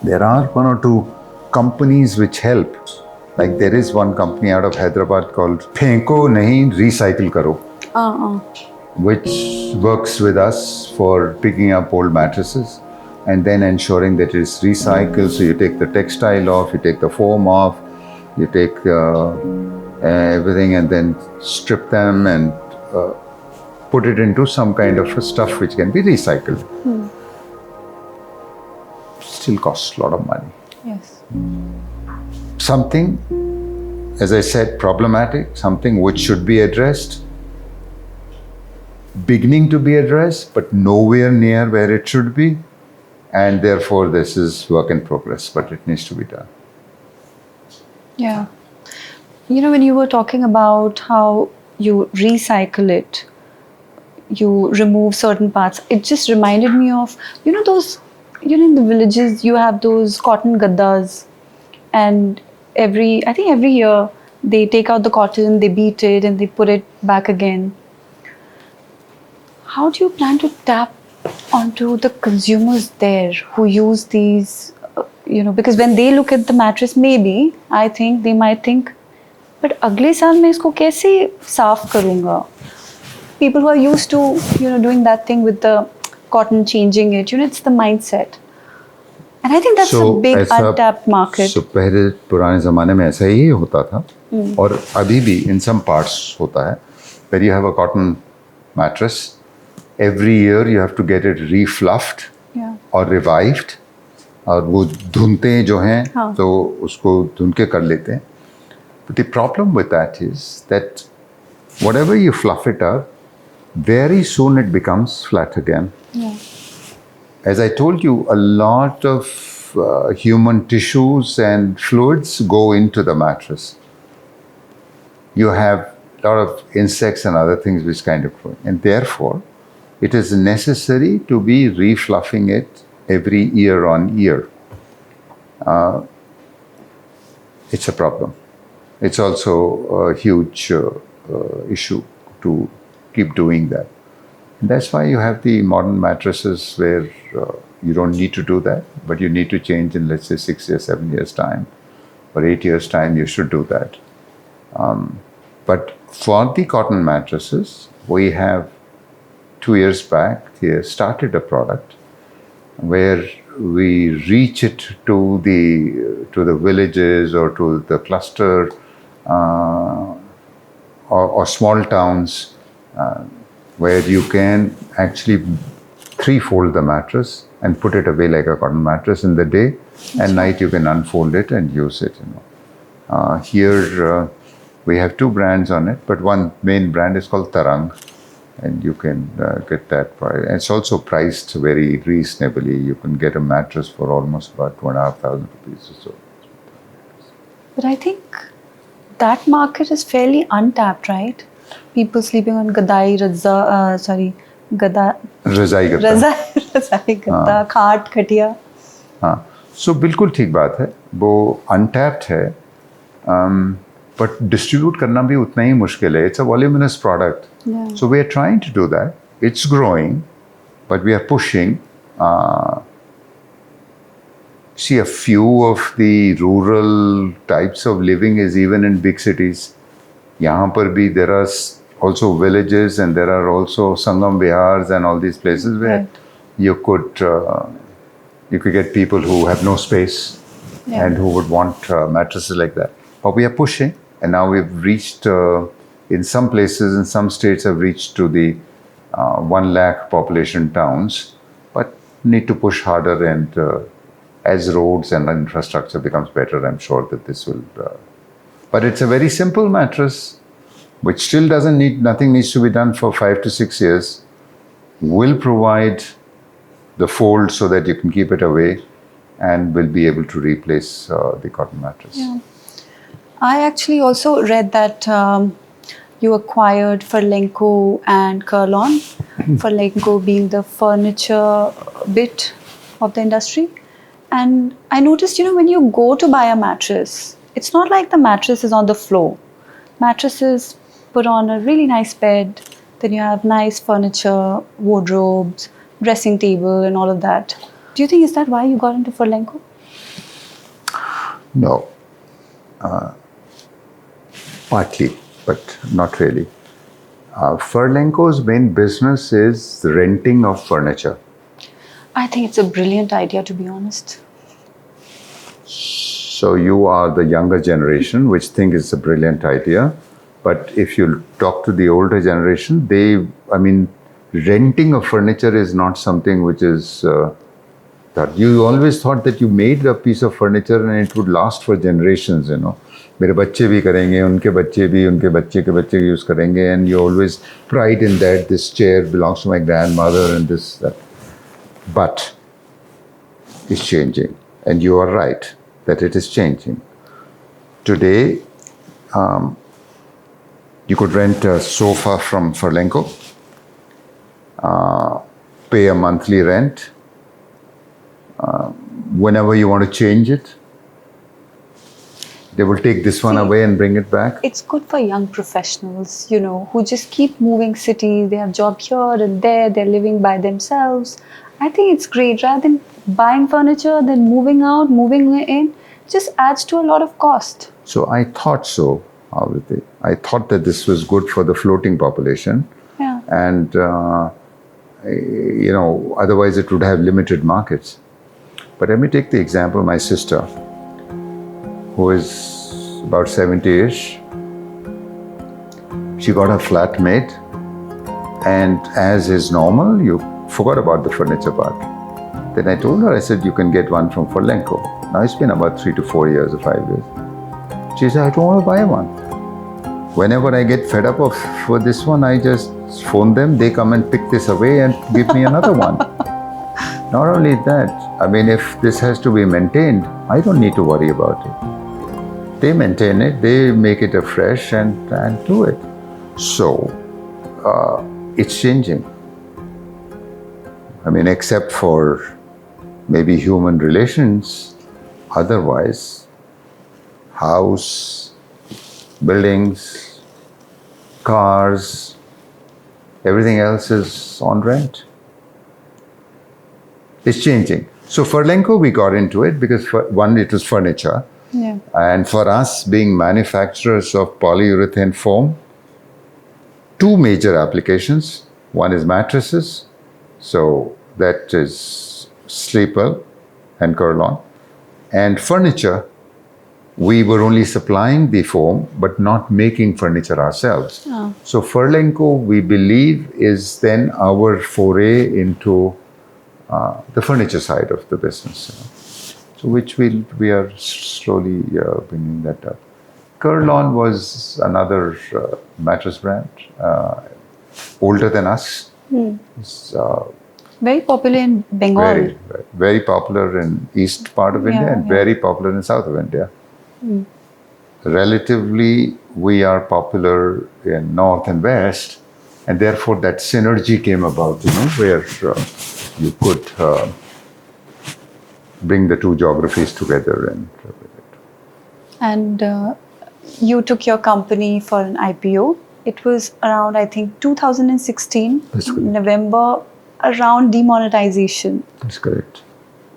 [SPEAKER 1] There are one or two companies which help. Like there is one company out of Hyderabad called Furlenco Nahi Recycle Karo, which works with us for picking up old mattresses and then ensuring that it's recycled. So you take the textile off, you take the foam off, you take everything and then strip them and put it into some kind of a stuff which can be recycled. Still costs a lot of money.
[SPEAKER 2] Yes.
[SPEAKER 1] Something, as I said, problematic, something which should be addressed, beginning to be addressed, but nowhere near where it should be. And therefore, this is work in progress, but it needs to be done.
[SPEAKER 2] Yeah. You know, when you were talking about how you recycle it, you remove certain parts, it just reminded me of, those, in the villages, you have those cotton gaddas, and every year they take out the cotton, they beat it, and they put it back again. How do you plan to tap onto the consumers there who use these, because when they look at the mattress, maybe, I think, they might think, but अगले साल मैं इसको कैसे साफ करूँगा? People who are used to, doing that thing with the cotton, changing it, it's the mindset. And I think that's a big untapped market.
[SPEAKER 1] So पहले पुराने ज़माने में ऐसा ही होता था, और अभी भी in some parts होता है, where you have a cotton mattress. Every year you have to get it refluffed or revived, और वो धुनते जो हैं तो उसको धुन के कर लेते हैं. But the problem with that is that whatever you fluff it up, very soon it becomes flat again.
[SPEAKER 2] Yeah.
[SPEAKER 1] As I told you, a lot of human tissues and fluids go into the mattress. You have a lot of insects and other things which kind of grow. And therefore, it is necessary to be refluffing it every year on year. It's a problem. It's also a huge issue to keep doing that. And that's why you have the modern mattresses where you don't need to do that, but you need to change in, let's say, 6 years, 7 years time, or 8 years time, you should do that. But for the cotton mattresses, we have 2 years back here started a product where we reach it to the villages or to the cluster or small towns where you can actually threefold the mattress and put it away like a cotton mattress in the day, and night you can unfold it and use it. Here we have 2 brands on it, but one main brand is called Tarang, and you can get that price. It's also priced very reasonably. You can get a mattress for almost about 2,500 rupees or so.
[SPEAKER 2] But I think that market is fairly untapped, right? People sleeping on Gadai, Razai Gadda, Khat, Khatiya.
[SPEAKER 1] हाँ, so बिल्कुल ठीक बात है, वो untapped है, but distribute करना भी उतना ही मुश्किल है. It's a voluminous product.
[SPEAKER 2] Yeah.
[SPEAKER 1] So we are trying to do that. It's growing, but we are pushing. See, a few of the rural types of living is even in big cities. यहाँ पर भी there are also villages and there are also Sangam Vihars and all these places where
[SPEAKER 2] Right.
[SPEAKER 1] you could get people who have no space
[SPEAKER 2] Yeah.
[SPEAKER 1] and who would want mattresses like that. But we are pushing, and now we've reached, in some places, in some states, have reached to the 1 lakh population towns, but need to push harder. And as roads and infrastructure becomes better, I'm sure that this will. But it's a very simple mattress, which still nothing needs to be done for 5 to 6 years. Will provide the fold so that you can keep it away, and will be able to replace the cotton mattress.
[SPEAKER 2] Yeah. I actually also read that you acquired Furlenco and Kurlon. Furlenco being the furniture bit of the industry. And I noticed, when you go to buy a mattress, it's not like the mattress is on the floor. Mattresses put on a really nice bed, then you have nice furniture, wardrobes, dressing table and all of that. Do you think is that why you got into Furlenco?
[SPEAKER 1] No. Partly, but not really. Furlenco's main business is the renting of furniture.
[SPEAKER 2] I think it's a brilliant idea, to be honest.
[SPEAKER 1] So you are the younger generation, which think it's a brilliant idea. But if you talk to the older generation, renting of furniture is not something which is that you always thought that you made a piece of furniture and it would last for generations. मेरे बच्चे भी करेंगे, उनके बच्चे भी, उनके बच्चे के बच्चे use करेंगे, and you always pride in that. This chair belongs to my grandmother and this that. But it's changing, and you are right that it is changing. Today, you could rent a sofa from Furlenco, pay a monthly rent. Whenever you want to change it, they will take this one away and bring it back.
[SPEAKER 2] It's good for young professionals, who just keep moving cities. They have job here and there. They're living by themselves. I think it's great. Rather than buying furniture, then moving out, moving in, just adds to a lot of cost.
[SPEAKER 1] So I thought so, Aavriti. I thought that this was good for the floating population.
[SPEAKER 2] Yeah.
[SPEAKER 1] And, otherwise it would have limited markets. But let me take the example of my sister, who is about 70-ish. She got her flat made, and as is normal, you forgot about the furniture part. Then I told her, I said, you can get one from Furlenco. Now it's been about 3 to 4 years or 5 years. She said, I don't want to buy one. Whenever I get fed up for this one, I just phone them, they come and pick this away and give me another one. Not only that, if this has to be maintained, I don't need to worry about it. They maintain it, they make it afresh and do it. So, it's changing. Except for maybe human relations, otherwise, house, buildings, cars, everything else is on rent. It's changing. So Furlenco, we got into it because one, it was furniture.
[SPEAKER 2] Yeah.
[SPEAKER 1] And for us, being manufacturers of polyurethane foam, two major applications. One is mattresses. So that is Sleepwell and Kurlon. And furniture, we were only supplying the foam, but not making furniture ourselves.
[SPEAKER 2] Oh.
[SPEAKER 1] So Furlenco, we believe, is then our foray into the furniture side of the business. So which we are slowly bringing that up. Kurlon was another mattress brand, older than us. It's,
[SPEAKER 2] very popular in Bengal.
[SPEAKER 1] Very, very popular in east part of India and very popular in south of India. Relatively, we are popular in north and west, and therefore that synergy came about, where you could bring the two geographies together.
[SPEAKER 2] And you took your company for an IPO. It was around, I think, 2016,
[SPEAKER 1] That's correct.
[SPEAKER 2] November, around demonetization.
[SPEAKER 1] That's correct.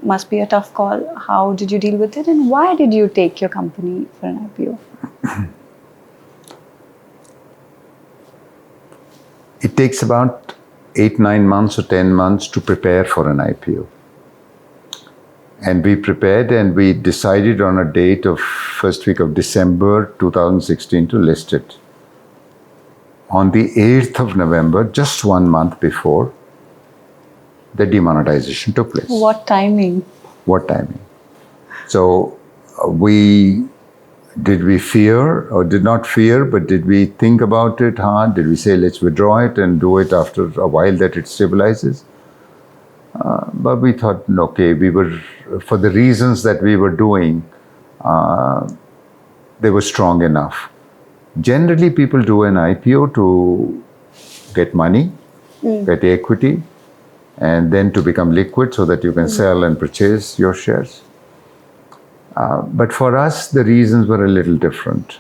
[SPEAKER 2] Must be a tough call. How did you deal with it, and why did you take your company for an IPO?
[SPEAKER 1] It takes about 8-9 months or 10 months to prepare for an IPO. And we prepared and we decided on a date of first week of December 2016 to list it. On the 8th of November, just 1 month before, the demonetization took place.
[SPEAKER 2] What timing?
[SPEAKER 1] What timing? So did we fear or did not fear, but did we think about it hard? Did we say, let's withdraw it and do it after a while that it stabilizes? But we thought, okay, for the reasons that we were doing, they were strong enough. Generally, people do an IPO to get money, get equity, and then to become liquid so that you can sell and purchase your shares. But for us, the reasons were a little different.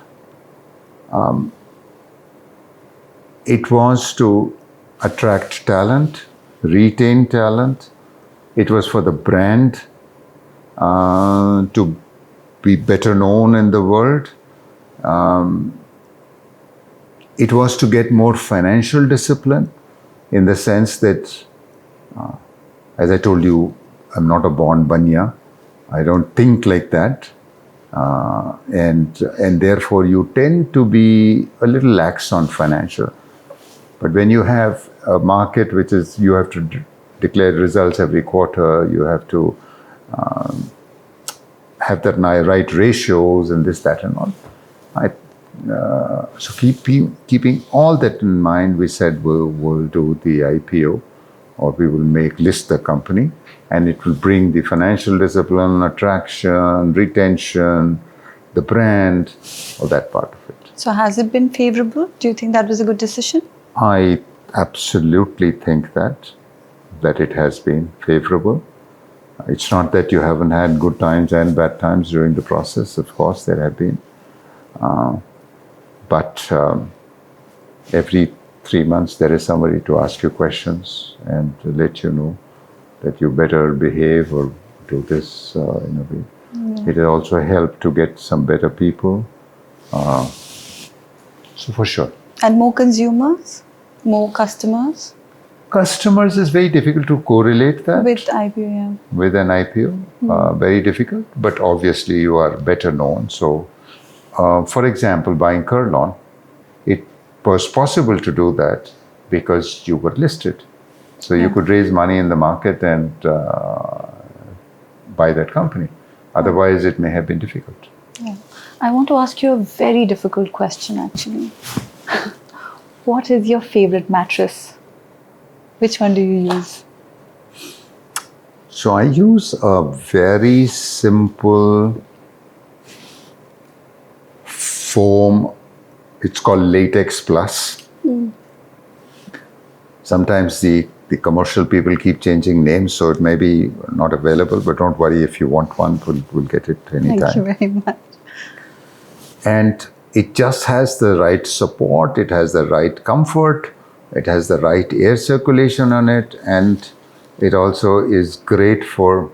[SPEAKER 1] It was to attract talent, retain talent. It was for the brand to be better known in the world. It was to get more financial discipline in the sense that, as I told you, I'm not a born banya. I don't think like that. And therefore you tend to be a little lax on financial. But when you have a market which is, you have to declare results every quarter, you have to have the right ratios and this, that and all. So keeping all that in mind, we said we'll do the IPO, or we will list the company, and it will bring the financial discipline, attraction, retention, the brand, all that part of it.
[SPEAKER 2] So has it been favorable? Do you think that was a good decision?
[SPEAKER 1] I absolutely think that it has been favorable. It's not that you haven't had good times and bad times during the process. Of course, there have been. But every 3 months, there is somebody to ask you questions and to let you know that you better behave or do this in a way. It has also helped to get some better people. So for sure.
[SPEAKER 2] And more consumers? More customers?
[SPEAKER 1] Customers is very difficult to correlate that.
[SPEAKER 2] With IPO, yeah.
[SPEAKER 1] With an IPO, very difficult. But obviously you are better known. So, for example, buying Kurlon, it was possible to do that because you were listed. So you could raise money in the market and buy that company. Otherwise, it may have been difficult.
[SPEAKER 2] Yeah. I want to ask you a very difficult question, actually. What is your favorite mattress? Which one do you use?
[SPEAKER 1] So I use a very simple foam. It's called Latex Plus. Sometimes the commercial people keep changing names, so it may be not available, but don't worry, if you want one, we'll get it anytime.
[SPEAKER 2] Thank you very much.
[SPEAKER 1] And it just has the right support, it has the right comfort, it has the right air circulation on it, and it also is great for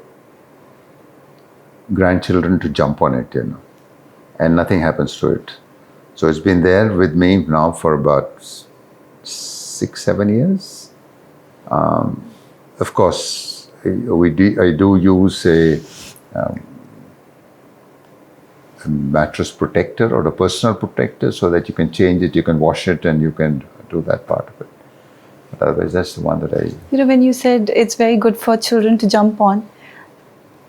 [SPEAKER 1] grandchildren to jump on it, and nothing happens to it. So it's been there with me now for about 6-7 years. Of course, I do use a mattress protector or a personal protector so that you can change it, you can wash it, and you can do that part of it. But otherwise, that's the one that I...
[SPEAKER 2] When you said it's very good for children to jump on,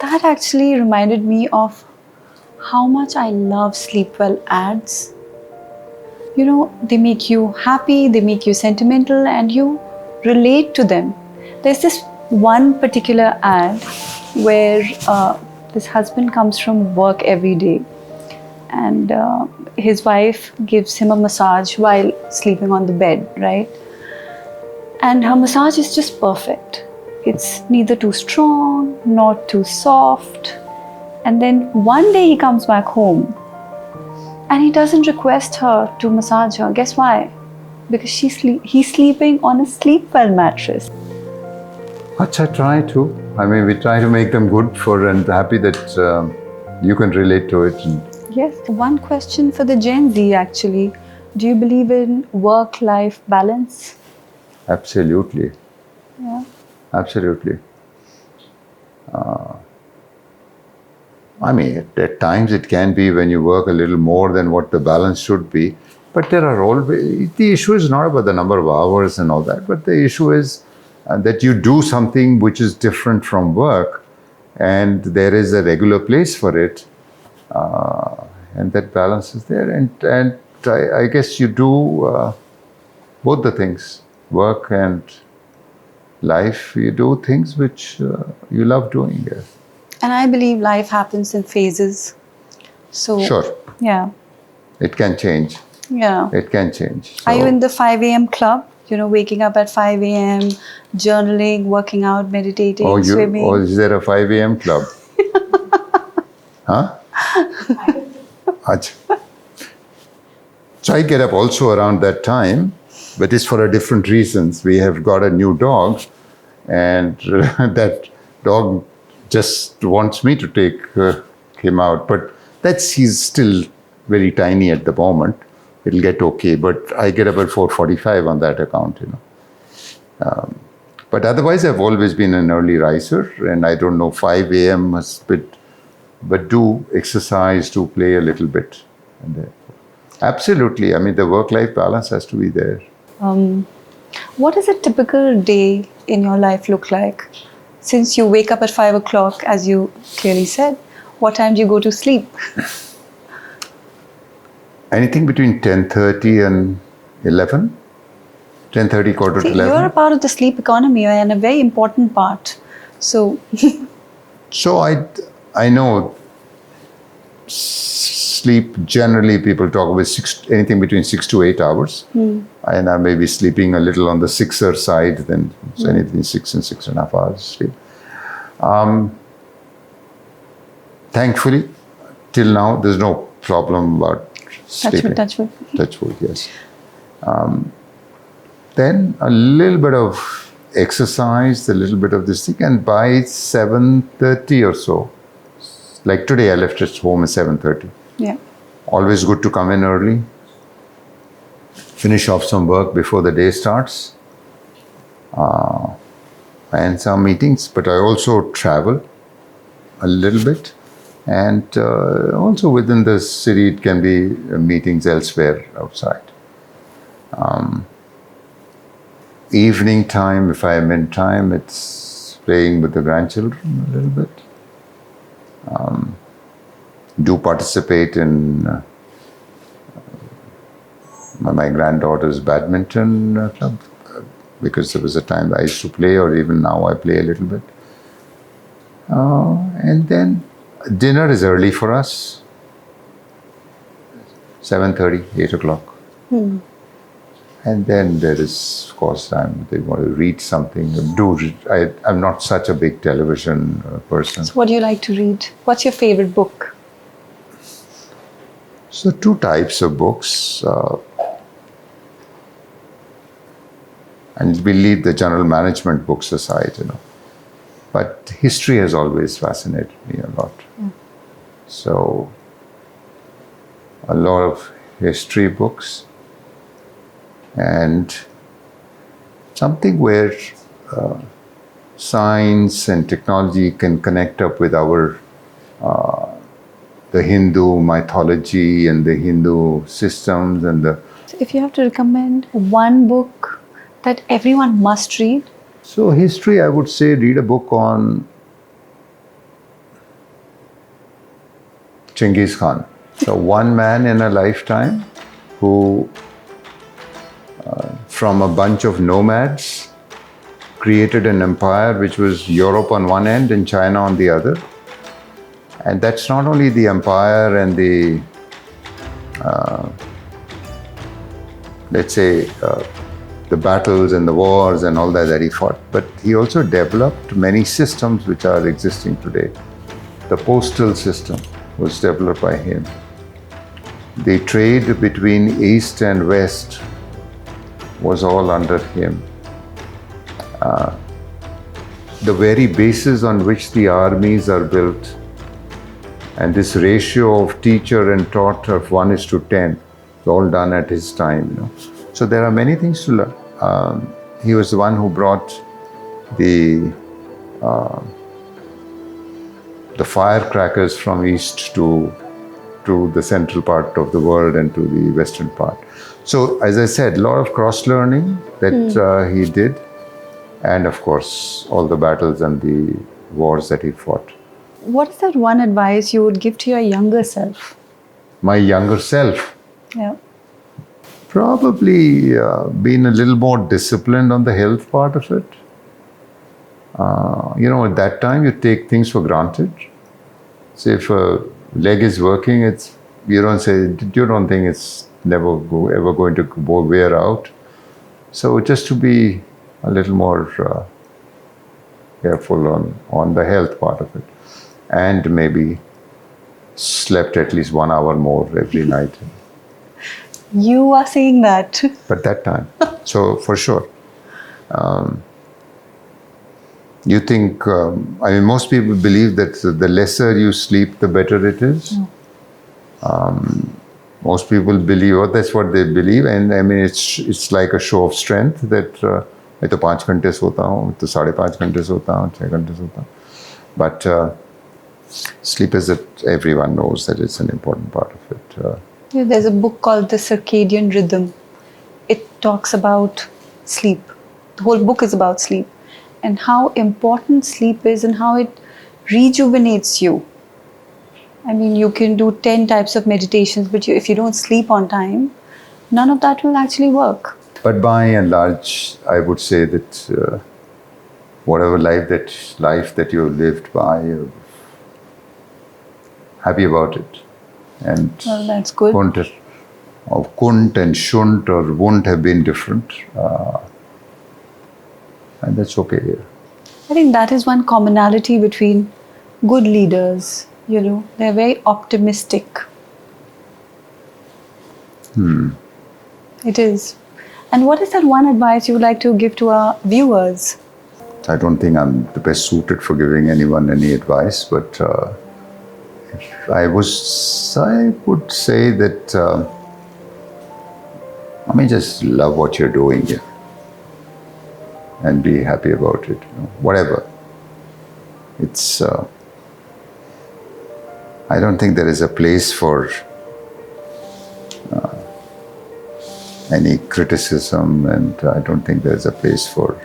[SPEAKER 2] that actually reminded me of how much I love Sleepwell ads. They make you happy, they make you sentimental, and you relate to them. There's this one particular ad where this husband comes from work every day, and his wife gives him a massage while sleeping on the bed, right? And her massage is just perfect. It's neither too strong, nor too soft. And then one day he comes back home and he doesn't request her to massage her. Guess why? Because he's sleeping on a Sleepwell mattress.
[SPEAKER 1] I try to. I mean, we try to make them good for, and happy that you can relate to it. And
[SPEAKER 2] Yes. One question for the Gen Z actually. Do you believe in work-life balance?
[SPEAKER 1] absolutely,
[SPEAKER 2] Yeah.
[SPEAKER 1] absolutely. I mean, at times it can be when you work a little more than what the balance should be. But there are always, the issue is not about the number of hours and all that, but the issue is that you do something which is different from work, and there is a regular place for it, and that balance is there. And I guess you do both the things, work and life. You do things which you love doing. Yes.
[SPEAKER 2] And I believe life happens in phases. So
[SPEAKER 1] Sure,
[SPEAKER 2] yeah.
[SPEAKER 1] it can change.
[SPEAKER 2] Yeah.
[SPEAKER 1] It can change.
[SPEAKER 2] Are you
[SPEAKER 1] So-
[SPEAKER 2] in the 5 a.m. club? You know, waking up at 5 a.m., journaling, working out, meditating, swimming.
[SPEAKER 1] Oh, is there a 5 a.m. club? Huh? Acha. So I get up also around that time, but it's for a different reasons. We have got a new dog, and that dog just wants me to take him out. But he's still very tiny at the moment. It'll get okay, but I get up at 4:45 on that account, you know. But otherwise, I've always been an early riser, and I don't know, 5 a.m. is a bit, but do exercise, do play a little bit. And absolutely, I mean, the work-life balance has to be there.
[SPEAKER 2] What does a typical day in your life look like? Since you wake up at 5 o'clock, as you clearly said, what time do you go to sleep?
[SPEAKER 1] Anything between 10:30 and 11, 10:30, quarter to
[SPEAKER 2] See,
[SPEAKER 1] 11.
[SPEAKER 2] you're a part of the sleep economy and a very important part. So,
[SPEAKER 1] So I know sleep, generally people talk about anything between 6 to 8 hours. And I may be sleeping a little on the sixer side, then it's anything 6 and 6.5 hours sleep. Thankfully, till now, there's no problem about sleeping.
[SPEAKER 2] touch wood.
[SPEAKER 1] Touch wood, yes. Then a little bit of exercise, a little bit of this thing, and by 7:30 or so, like today I left at home at 7:30.
[SPEAKER 2] Yeah.
[SPEAKER 1] Always good to come in early, finish off some work before the day starts, and some meetings. But I also travel a little bit, and also within the city it can be meetings elsewhere outside. Evening time, if I am in time, it's playing with the grandchildren a little bit. Do participate in my granddaughter's badminton club, because there was a time that I used to play, or even now I play a little bit. And then dinner is early for us, 7:30, 8 o'clock. And then there is, of course, time they want to read something. I'm not such a big television person.
[SPEAKER 2] So, what do you like to read? What's your favorite book?
[SPEAKER 1] So two types of books. And we leave the general management books aside, you know. But history has always fascinated me a lot. So a lot of history books, and something where science and technology can connect up with our the Hindu mythology and the Hindu systems and the.
[SPEAKER 2] So if you have to recommend one book that everyone must read,
[SPEAKER 1] So history, I would say read a book on Genghis Khan. So one man in a lifetime who, from a bunch of nomads, created an empire which was Europe on one end and China on the other. And that's not only the empire and the, let's say, the battles and the wars and all that he fought, but he also developed many systems which are existing today. The postal system was developed by him. The trade between East and West was all under him. the very basis on which the armies are built, and this ratio of teacher and taught of 1:10, it's all done at his time. So there are many things to learn. He was the one who brought the firecrackers from east to the central part of the world and to the western part. So, as I said, a lot of cross-learning that he did, and of course, all the battles and the wars that he fought.
[SPEAKER 2] What is that one advice you would give to your younger self?
[SPEAKER 1] My younger self?
[SPEAKER 2] Yeah.
[SPEAKER 1] Probably being a little more disciplined on the health part of it. At that time, you take things for granted. So if a leg is working, you don't think it's ever going to wear out. So just to be a little more careful on the health part of it, and maybe slept at least 1 hour more every night.
[SPEAKER 2] You are saying that.
[SPEAKER 1] But that time, so for sure. You think, most people believe that the lesser you sleep, the better it is. Most people believe, that's what they believe, and it's like a show of strength that मैं तो 5 घंटे सोता हूँ, मैं तो 5.5 घंटे सोता हूँ, 6 घंटे सोता हूँ. But sleep is that everyone knows that it's an important part of it.
[SPEAKER 2] There's a book called The Circadian Rhythm. It talks about sleep. The whole book is about sleep and how important sleep is and how it rejuvenates you. You can do 10 types of meditations, but if you don't sleep on time, none of that will actually work.
[SPEAKER 1] But by and large, I would say that whatever life that you've lived by, you're happy about it. And
[SPEAKER 2] well, that's good.
[SPEAKER 1] Couldn't and shouldn't or won't have been different. And that's okay here.
[SPEAKER 2] I think that is one commonality between good leaders. They're very optimistic. It is. And what is that one advice you would like to give to our viewers?
[SPEAKER 1] I don't think I'm the best suited for giving anyone any advice, but I would say that just love what you're doing here and be happy about it. Whatever. It's. I don't think there is a place for any criticism, and I don't think there's a place for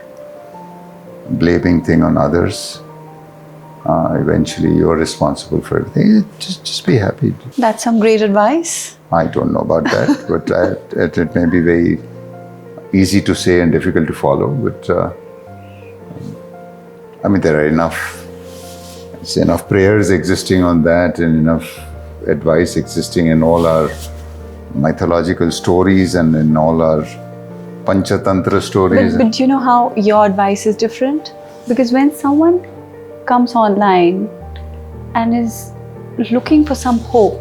[SPEAKER 1] blaming things on others. Eventually, you're responsible for everything. Just be happy.
[SPEAKER 2] That's some great advice.
[SPEAKER 1] I don't know about that, but it may be very easy to say and difficult to follow. But there are enough prayers existing on that, and enough advice existing in all our mythological stories and in all our Panchatantra stories.
[SPEAKER 2] But you know how your advice is different? Because when someone comes online and is looking for some hope,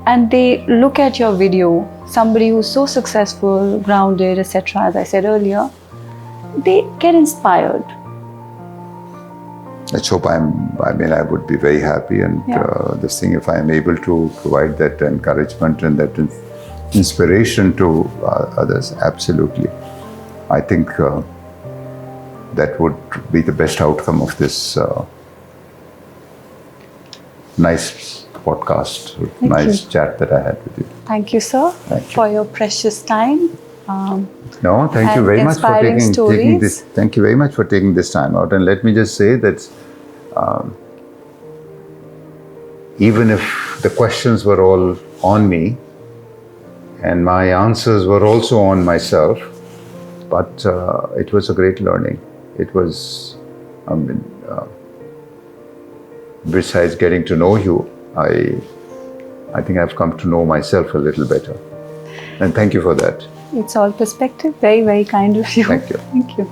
[SPEAKER 2] and they look at your video, somebody who's so successful, grounded, etc., as I said earlier, they get inspired.
[SPEAKER 1] Let's hope I would be very happy, and if I am able to provide that encouragement and that inspiration to others, absolutely. I think that would be the best outcome of this nice podcast, chat that I had with you.
[SPEAKER 2] Thank you, sir, for your precious time.
[SPEAKER 1] Thank you very much for taking this. Thank you very much for taking this time out. And let me just say that even if the questions were all on me and my answers were also on myself, but it was a great learning. It was, besides getting to know you, I think I've come to know myself a little better. And thank you for that.
[SPEAKER 2] It's all perspective. Very, very kind of you.
[SPEAKER 1] Thank you.
[SPEAKER 2] Thank you.